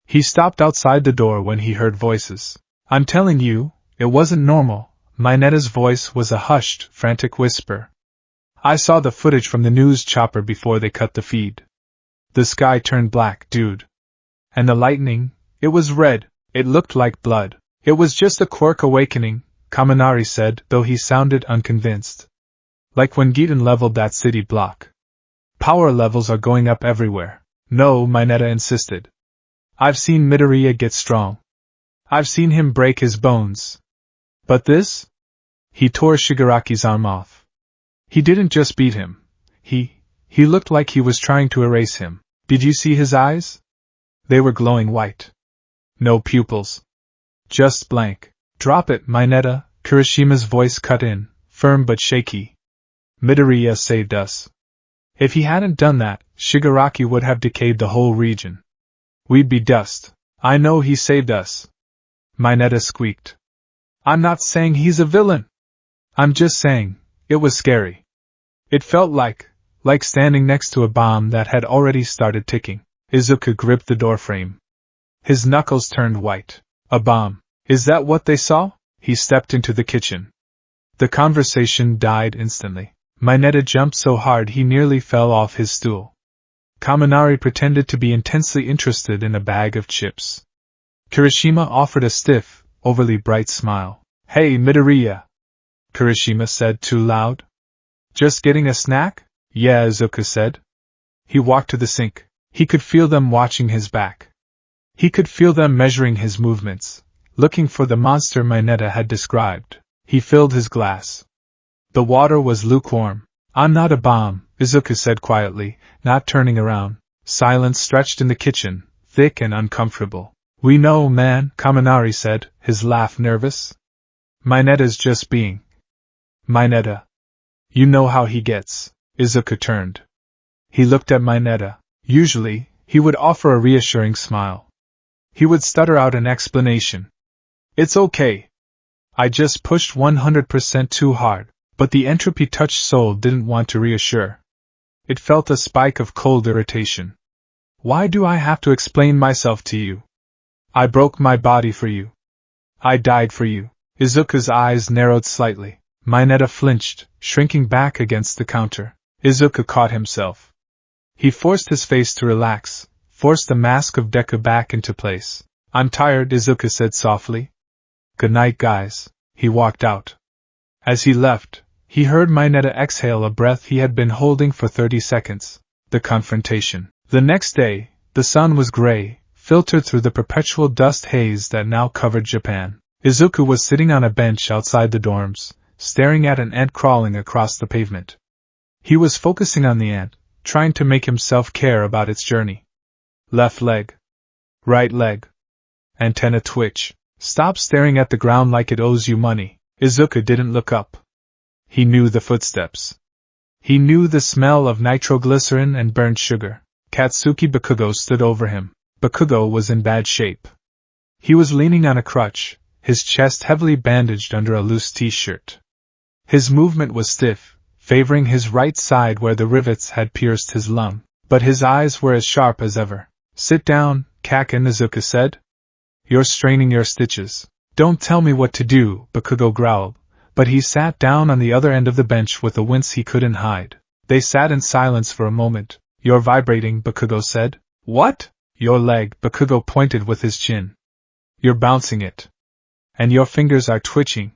He stopped outside the door when he heard voices. I'm telling you, it wasn't normal. Minetta's voice was a hushed, frantic whisper. I saw the footage from the news chopper before they cut the feed. The sky turned black, dude. And the lightning, it was red. It looked like blood. It was just a quirk awakening, Kaminari said, though he sounded unconvinced. Like when Giton leveled that city block. Power levels are going up everywhere. No, Mineta insisted. I've seen Midoriya get strong. I've seen him break his bones. But this? He tore Shigaraki's arm off. He didn't just beat him. He looked like he was trying to erase him. Did you see his eyes? They were glowing white. No pupils. Just blank. Drop it, Mineta, Kirishima's voice cut in, firm but shaky. Midoriya saved us. If he hadn't done that, Shigaraki would have decayed the whole region. We'd be dust. I know he saved us. Mineta squeaked. I'm not saying he's a villain. I'm just saying, it was scary. It felt like standing next to a bomb that had already started ticking. Izuku gripped the doorframe. His knuckles turned white. A bomb. Is that what they saw? He stepped into the kitchen. The conversation died instantly. Mineta jumped so hard he nearly fell off his stool. Kaminari pretended to be intensely interested in a bag of chips. Kirishima offered a stiff, overly bright smile. Hey, Midoriya! Kirishima said too loud. Just getting a snack? Yeah, Izuku said. He walked to the sink. He could feel them watching his back. He could feel them measuring his movements, looking for the monster Mineta had described. He filled his glass. The water was lukewarm. I'm not a bomb, Izuku said quietly, not turning around. Silence stretched in the kitchen, thick and uncomfortable. We know, man, Kaminari said, his laugh nervous. Mineta's just being. Mineta. You know how he gets. Izuku turned. He looked at Mineta. Usually, he would offer a reassuring smile. He would stutter out an explanation. It's okay. I just pushed 100% too hard. But the entropy-touched soul didn't want to reassure. It felt a spike of cold irritation. Why do I have to explain myself to you? I broke my body for you. I died for you. Izuku's eyes narrowed slightly. Mineta flinched, shrinking back against the counter. Izuku caught himself. He forced his face to relax, forced the mask of Deku back into place. I'm tired, Izuku said softly. Good night, guys. He walked out. As he left, he heard Mineta exhale a breath he had been holding for 30 seconds. The confrontation. The next day, the sun was gray, filtered through the perpetual dust haze that now covered Japan. Izuku was sitting on a bench outside the dorms, staring at an ant crawling across the pavement. He was focusing on the ant, trying to make himself care about its journey. Left leg. Right leg. Antenna twitch. Stop staring at the ground like it owes you money. Izuku didn't look up. He knew the footsteps. He knew the smell of nitroglycerin and burnt sugar. Katsuki Bakugo stood over him. Bakugo was in bad shape. He was leaning on a crutch, his chest heavily bandaged under a loose t-shirt. His movement was stiff, favoring his right side where the rivets had pierced his lung, but his eyes were as sharp as ever. Sit down, Kaken, Izuku said. You're straining your stitches. Don't tell me what to do, Bakugo growled, but he sat down on the other end of the bench with a wince he couldn't hide. They sat in silence for a moment. You're vibrating, Bakugo said. What? Your leg, Bakugo pointed with his chin. You're bouncing it. And your fingers are twitching.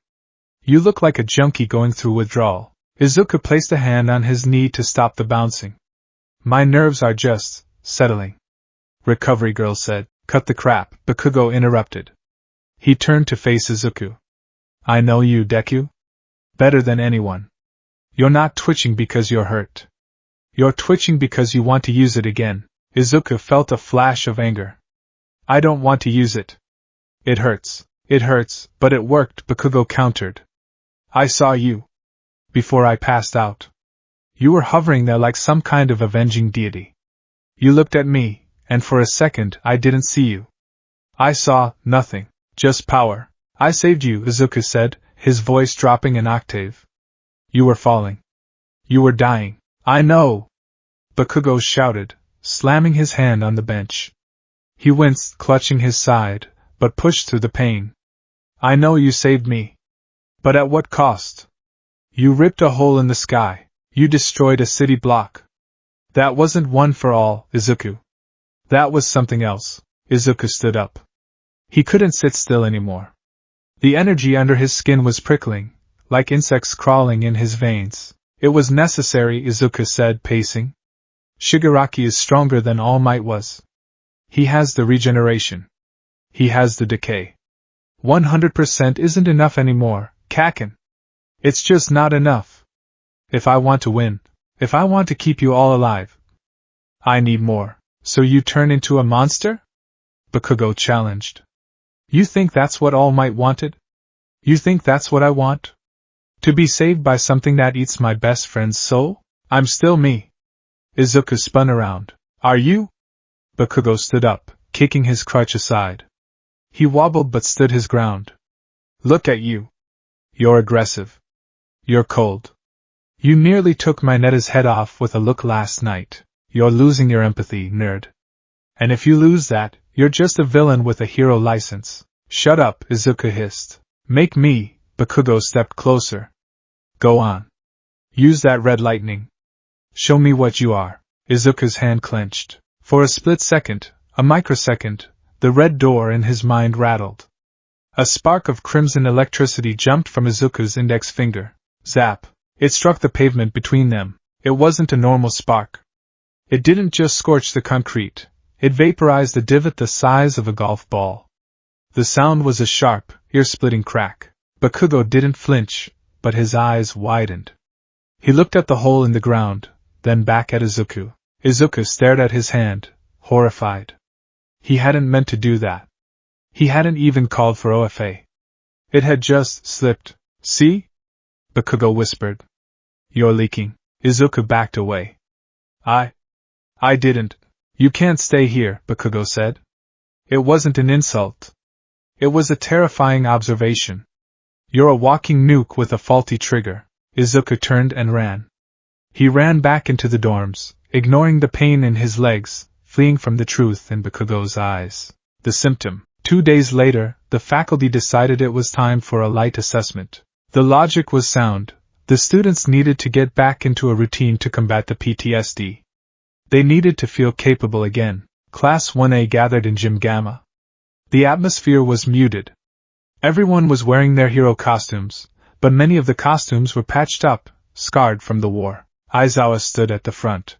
You look like a junkie going through withdrawal. Izuku placed a hand on his knee to stop the bouncing. My nerves are just settling. Recovery girl said. Cut the crap, Bakugo interrupted. He turned to face Izuku. I know you, Deku. Better than anyone. You're not twitching because you're hurt. You're twitching because you want to use it again. Izuku felt a flash of anger. I don't want to use it. It hurts. It hurts, but it worked, Bakugo countered. I saw you. Before I passed out. You were hovering there like some kind of avenging deity. You looked at me, and for a second I didn't see you. I saw nothing. Just power. I saved you, Izuku said, his voice dropping an octave. You were falling. You were dying. I know! Bakugo shouted, slamming his hand on the bench. He winced, clutching his side, but pushed through the pain. I know you saved me. But at what cost? You ripped a hole in the sky. You destroyed a city block. That wasn't one for all, Izuku. That was something else. Izuku stood up. He couldn't sit still anymore. The energy under his skin was prickling, like insects crawling in his veins. It was necessary, Izuku said, pacing. Shigaraki is stronger than All Might was. He has the regeneration. He has the decay. 100% isn't enough anymore, Kaken. It's just not enough. If I want to win, if I want to keep you all alive, I need more. So you turn into a monster? Bakugo challenged. You think that's what All Might wanted? You think that's what I want? To be saved by something that eats my best friend's soul? I'm still me. Izuku spun around. Are you? Bakugo stood up, kicking his crutch aside. He wobbled but stood his ground. Look at you. You're aggressive. You're cold. You nearly took my Netta's head off with a look last night. You're losing your empathy, nerd. And if you lose that, you're just a villain with a hero license. Shut up, Izuku hissed. Make me. Bakugo stepped closer. Go on. Use that red lightning. Show me what you are. Izuku's hand clenched. For a split second, a microsecond, the red door in his mind rattled. A spark of crimson electricity jumped from Izuku's index finger. Zap! It struck the pavement between them. It wasn't a normal spark. It didn't just scorch the concrete. It vaporized a divot the size of a golf ball. The sound was a sharp, ear-splitting crack. Bakugo didn't flinch, but his eyes widened. He looked at the hole in the ground, then back at Izuku. Izuku stared at his hand, horrified. He hadn't meant to do that. He hadn't even called for OFA. It had just slipped. See? Bakugo whispered. You're leaking. Izuku backed away. I didn't. You can't stay here, Bakugo said. It wasn't an insult. It was a terrifying observation. You're a walking nuke with a faulty trigger. Izuku turned and ran. He ran back into the dorms, ignoring the pain in his legs, fleeing from the truth in Bakugo's eyes. The symptom. 2 days later, the faculty decided it was time for a light assessment. The logic was sound. The students needed to get back into a routine to combat the PTSD. They needed to feel capable again. Class 1A gathered in Gym Gamma. The atmosphere was muted. Everyone was wearing their hero costumes, but many of the costumes were patched up, scarred from the war. Aizawa stood at the front.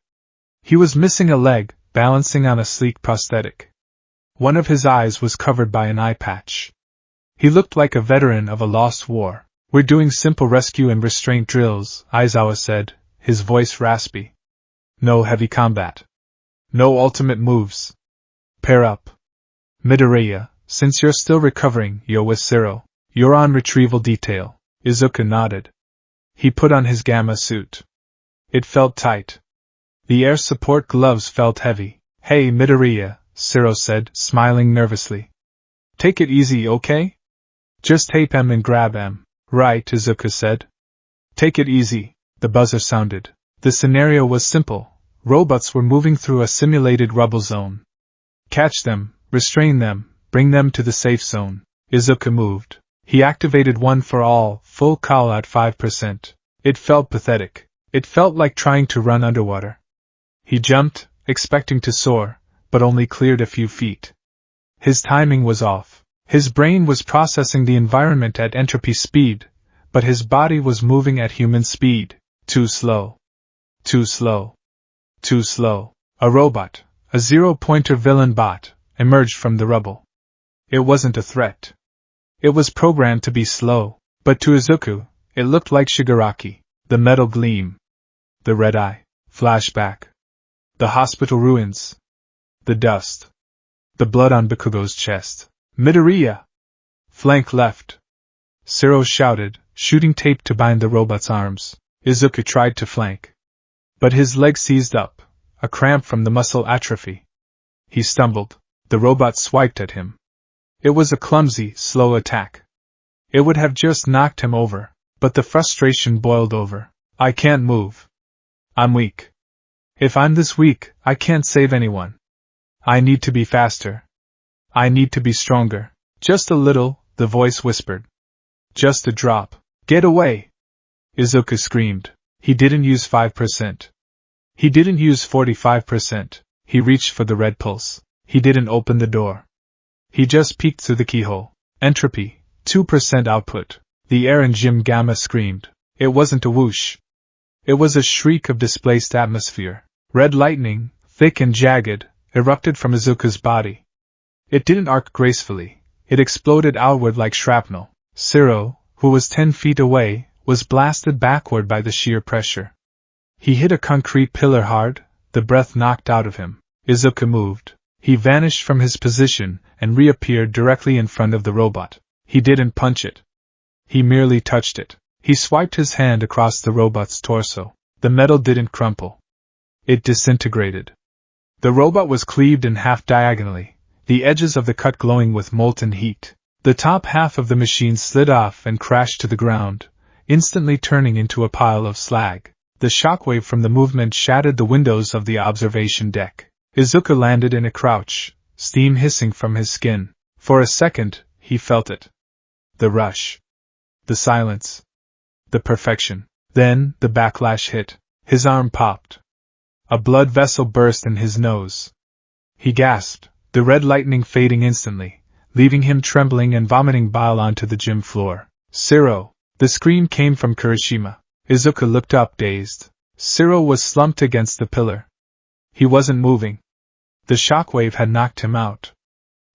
He was missing a leg, balancing on a sleek prosthetic. One of his eyes was covered by an eye patch. He looked like a veteran of a lost war. We're doing simple rescue and restraint drills, Aizawa said, his voice raspy. No heavy combat. No ultimate moves. Pair up. Midoriya, since you're still recovering, you're with Zero. You're on retrieval detail. Izuku nodded. He put on his gamma suit. It felt tight. The air support gloves felt heavy. Hey, Midoriya, Zero said, smiling nervously. Take it easy, okay? Just tape M and grab M. Right, Izuku said. Take it easy, the buzzer sounded. The scenario was simple. Robots were moving through a simulated rubble zone. Catch them, restrain them, bring them to the safe zone. Izuku moved. He activated One for All, full call at 5%. It felt pathetic. It felt like trying to run underwater. He jumped, expecting to soar, but only cleared a few feet. His timing was off. His brain was processing the environment at entropy speed, but his body was moving at human speed. Too slow. Too slow. Too slow. A robot, a zero-pointer villain bot, emerged from the rubble. It wasn't a threat. It was programmed to be slow, but to Izuku, it looked like Shigaraki. The metal gleam. The red eye. Flashback. The hospital ruins. The dust. The blood on Bakugo's chest. Midoriya! Flank left. Zero shouted, shooting tape to bind the robot's arms. Izuku tried to flank. But his leg seized up, a cramp from the muscle atrophy. He stumbled. The robot swiped at him. It was a clumsy, slow attack. It would have just knocked him over, but the frustration boiled over. I can't move. I'm weak. If I'm this weak, I can't save anyone. I need to be faster. I need to be stronger. Just a little, the voice whispered. Just a drop. Get away! Izuku screamed. He didn't use 5%. He didn't use 45%. He reached for the red pulse. He didn't open the door. He just peeked through the keyhole. Entropy, 2% output. The air in Gym Gamma screamed. It wasn't a whoosh. It was a shriek of displaced atmosphere. Red lightning, thick and jagged, erupted from Izuku's body. It didn't arc gracefully. It exploded outward like shrapnel. Zero, who was 10 feet away, was blasted backward by the sheer pressure. He hit a concrete pillar hard, the breath knocked out of him. Izuku moved. He vanished from his position and reappeared directly in front of the robot. He didn't punch it. He merely touched it. He swiped his hand across the robot's torso. The metal didn't crumple. It disintegrated. The robot was cleaved in half diagonally, the edges of the cut glowing with molten heat. The top half of the machine slid off and crashed to the ground, instantly turning into a pile of slag. The shockwave from the movement shattered the windows of the observation deck. Izuku landed in a crouch, steam hissing from his skin. For a second, he felt it. The rush. The silence. The perfection. Then, the backlash hit. His arm popped. A blood vessel burst in his nose. He gasped, the red lightning fading instantly, leaving him trembling and vomiting bile onto the gym floor. Zero! The scream came from Kirishima. Izuku looked up dazed. Zero was slumped against the pillar. He wasn't moving. The shockwave had knocked him out.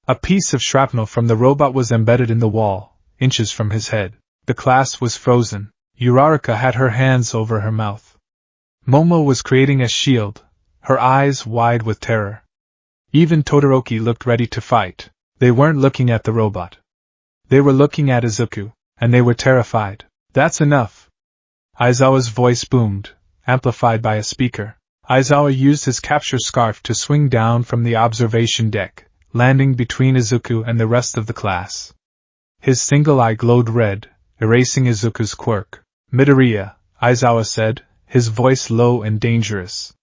A piece of shrapnel from the robot was embedded in the wall, inches from his head. The class was frozen. Uraraka had her hands over her mouth. Momo was creating a shield, her eyes wide with terror. Even Todoroki looked ready to fight. They weren't looking at the robot. They were looking at Izuku, and they were terrified. That's enough. Aizawa's voice boomed, amplified by a speaker. Aizawa used his capture scarf to swing down from the observation deck, landing between Izuku and the rest of the class. His single eye glowed red, erasing Izuku's quirk. Midoriya, Aizawa said, his voice low and dangerous.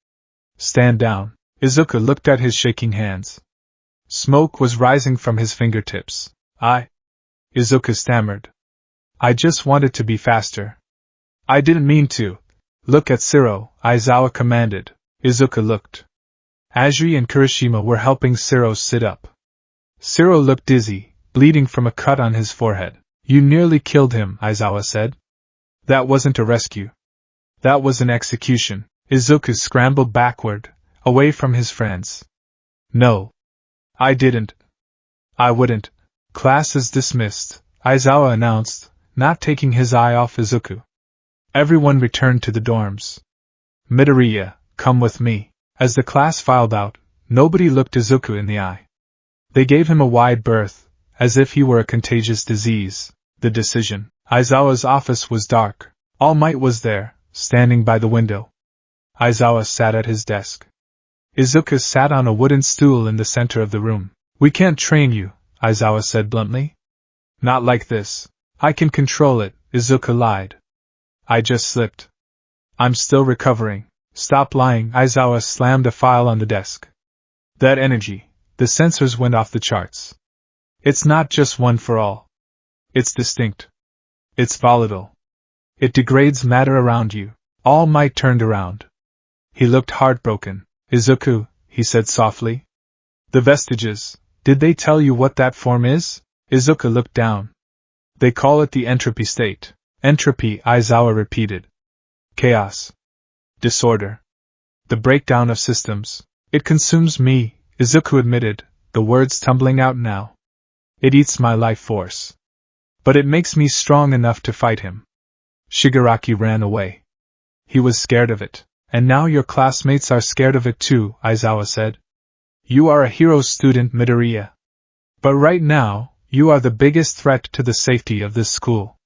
Stand down. Izuku looked at his shaking hands. Smoke was rising from his fingertips. Izuku stammered. I just wanted to be faster. I didn't mean to. Look at Zero, Aizawa commanded. Izuku looked. Ajiri and Kirishima were helping Zero sit up. Zero looked dizzy, bleeding from a cut on his forehead. You nearly killed him, Aizawa said. That wasn't a rescue. That was an execution. Izuku scrambled backward, away from his friends. No. I didn't. I wouldn't. Class is dismissed, Aizawa announced, not taking his eye off Izuku. Everyone returned to the dorms. Midoriya, come with me. As the class filed out, nobody looked Izuku in the eye. They gave him a wide berth, as if he were a contagious disease. The decision. Aizawa's office was dark. All Might was there, standing by the window. Aizawa sat at his desk. Izuku sat on a wooden stool in the center of the room. We can't train you, Aizawa said bluntly. Not like this. I can control it, Izuku lied. I just slipped. I'm still recovering. Stop lying, Aizawa slammed a file on the desk. That energy, the sensors went off the charts. It's not just one for all. It's distinct. It's volatile. It degrades matter around you. All Might turned around. He looked heartbroken. Izuku, he said softly. The vestiges, did they tell you what that form is? Izuku looked down. They call it the entropy state. Entropy, Aizawa repeated. Chaos. Disorder. The breakdown of systems. It consumes me, Izuku admitted, the words tumbling out now. It eats my life force. But it makes me strong enough to fight him. Shigaraki ran away. He was scared of it. And now your classmates are scared of it too, Aizawa said. You are a hero student, Midoriya. But right now, you are the biggest threat to the safety of this school.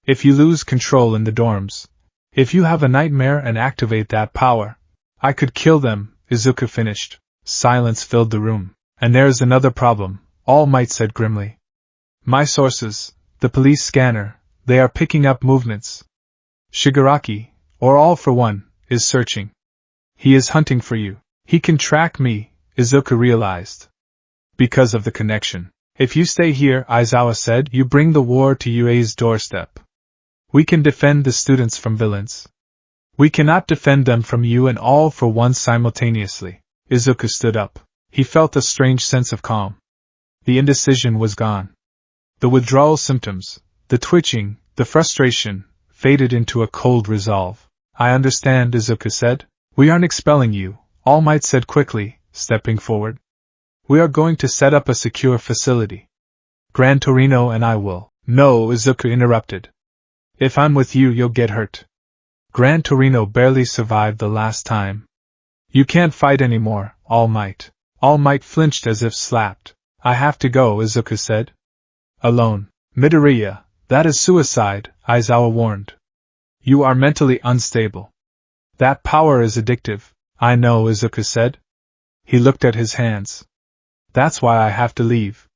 If you lose control in the dorms, if you have a nightmare and activate that power, I could kill them, Izuku finished. Silence filled the room. And there's another problem, All Might said grimly. My sources, the police scanner, they are picking up movements. Shigaraki, or All for One, is searching. He is hunting for you. He can track me, Izuku realized. Because of the connection. If you stay here, Aizawa said, you bring the war to UA's doorstep. We can defend the students from villains. We cannot defend them from you and All for One simultaneously. Izuku stood up. He felt a strange sense of calm. The indecision was gone. The withdrawal symptoms, the twitching, the frustration, faded into a cold resolve. I understand, Izuku said. We aren't expelling you, All Might said quickly, stepping forward. We are going to set up a secure facility. Gran Torino and I will. No, Izuku interrupted. If I'm with you, you'll get hurt. Gran Torino barely survived the last time. You can't fight anymore, All Might. All Might flinched as if slapped. I have to go, Izuku said. Alone. Midoriya, that is suicide, Aizawa warned. You are mentally unstable. That power is addictive, I know, Izuku said. He looked at his hands. That's why I have to leave.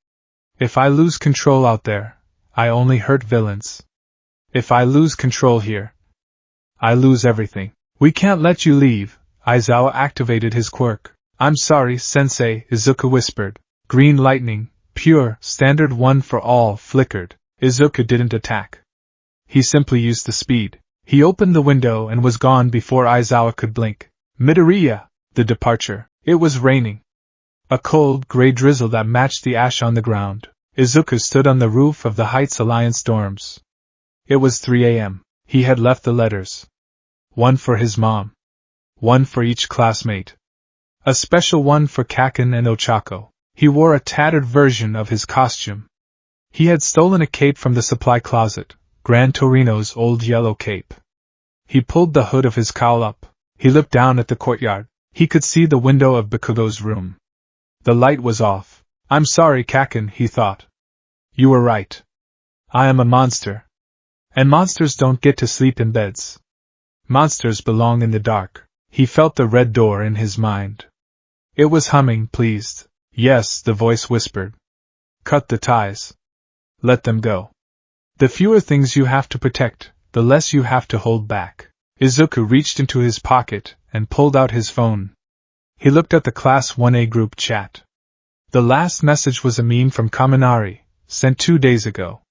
If I lose control out there, I only hurt villains. If I lose control here, I lose everything. We can't let you leave. Aizawa activated his quirk. I'm sorry, Sensei, Izuku whispered. Green lightning, pure, standard one for all, flickered. Izuku didn't attack. He simply used the speed. He opened the window and was gone before Aizawa could blink. Midoriya! The departure. It was raining. A cold, gray drizzle that matched the ash on the ground. Izuku stood on the roof of the Heights Alliance dorms. It was 3 a.m. He had left the letters. One for his mom. One for each classmate. A special one for Kaken and Ochako. He wore a tattered version of his costume. He had stolen a cape from the supply closet, Gran Torino's old yellow cape. He pulled the hood of his cowl up. He looked down at the courtyard. He could see the window of Bakugo's room. The light was off. I'm sorry, Kaken, he thought. You were right. I am a monster. And monsters don't get to sleep in beds. Monsters belong in the dark. He felt the red door in his mind. It was humming, pleased. Yes, the voice whispered. Cut the ties. Let them go. The fewer things you have to protect, the less you have to hold back. Izuku reached into his pocket and pulled out his phone. He looked at the Class 1A group chat. The last message was a meme from Kaminari, sent 2 days ago.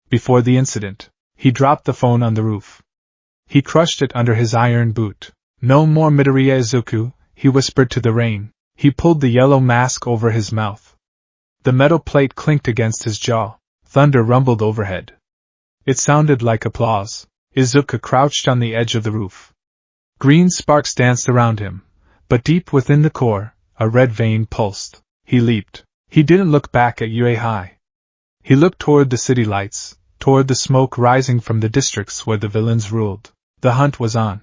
Before the incident, he dropped the phone on the roof. He crushed it under his iron boot. No more Midoriya, Izuku, he whispered to the rain. He pulled the yellow mask over his mouth. The metal plate clinked against his jaw. Thunder rumbled overhead. It sounded like applause. Izuku crouched on the edge of the roof. Green sparks danced around him, but deep within the core, a red vein pulsed. He leaped. He didn't look back at Yue High. He looked toward the city lights, toward the smoke rising from the districts where the villains ruled. The hunt was on.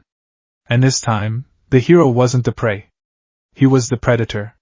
And this time, the hero wasn't the prey. He was the predator.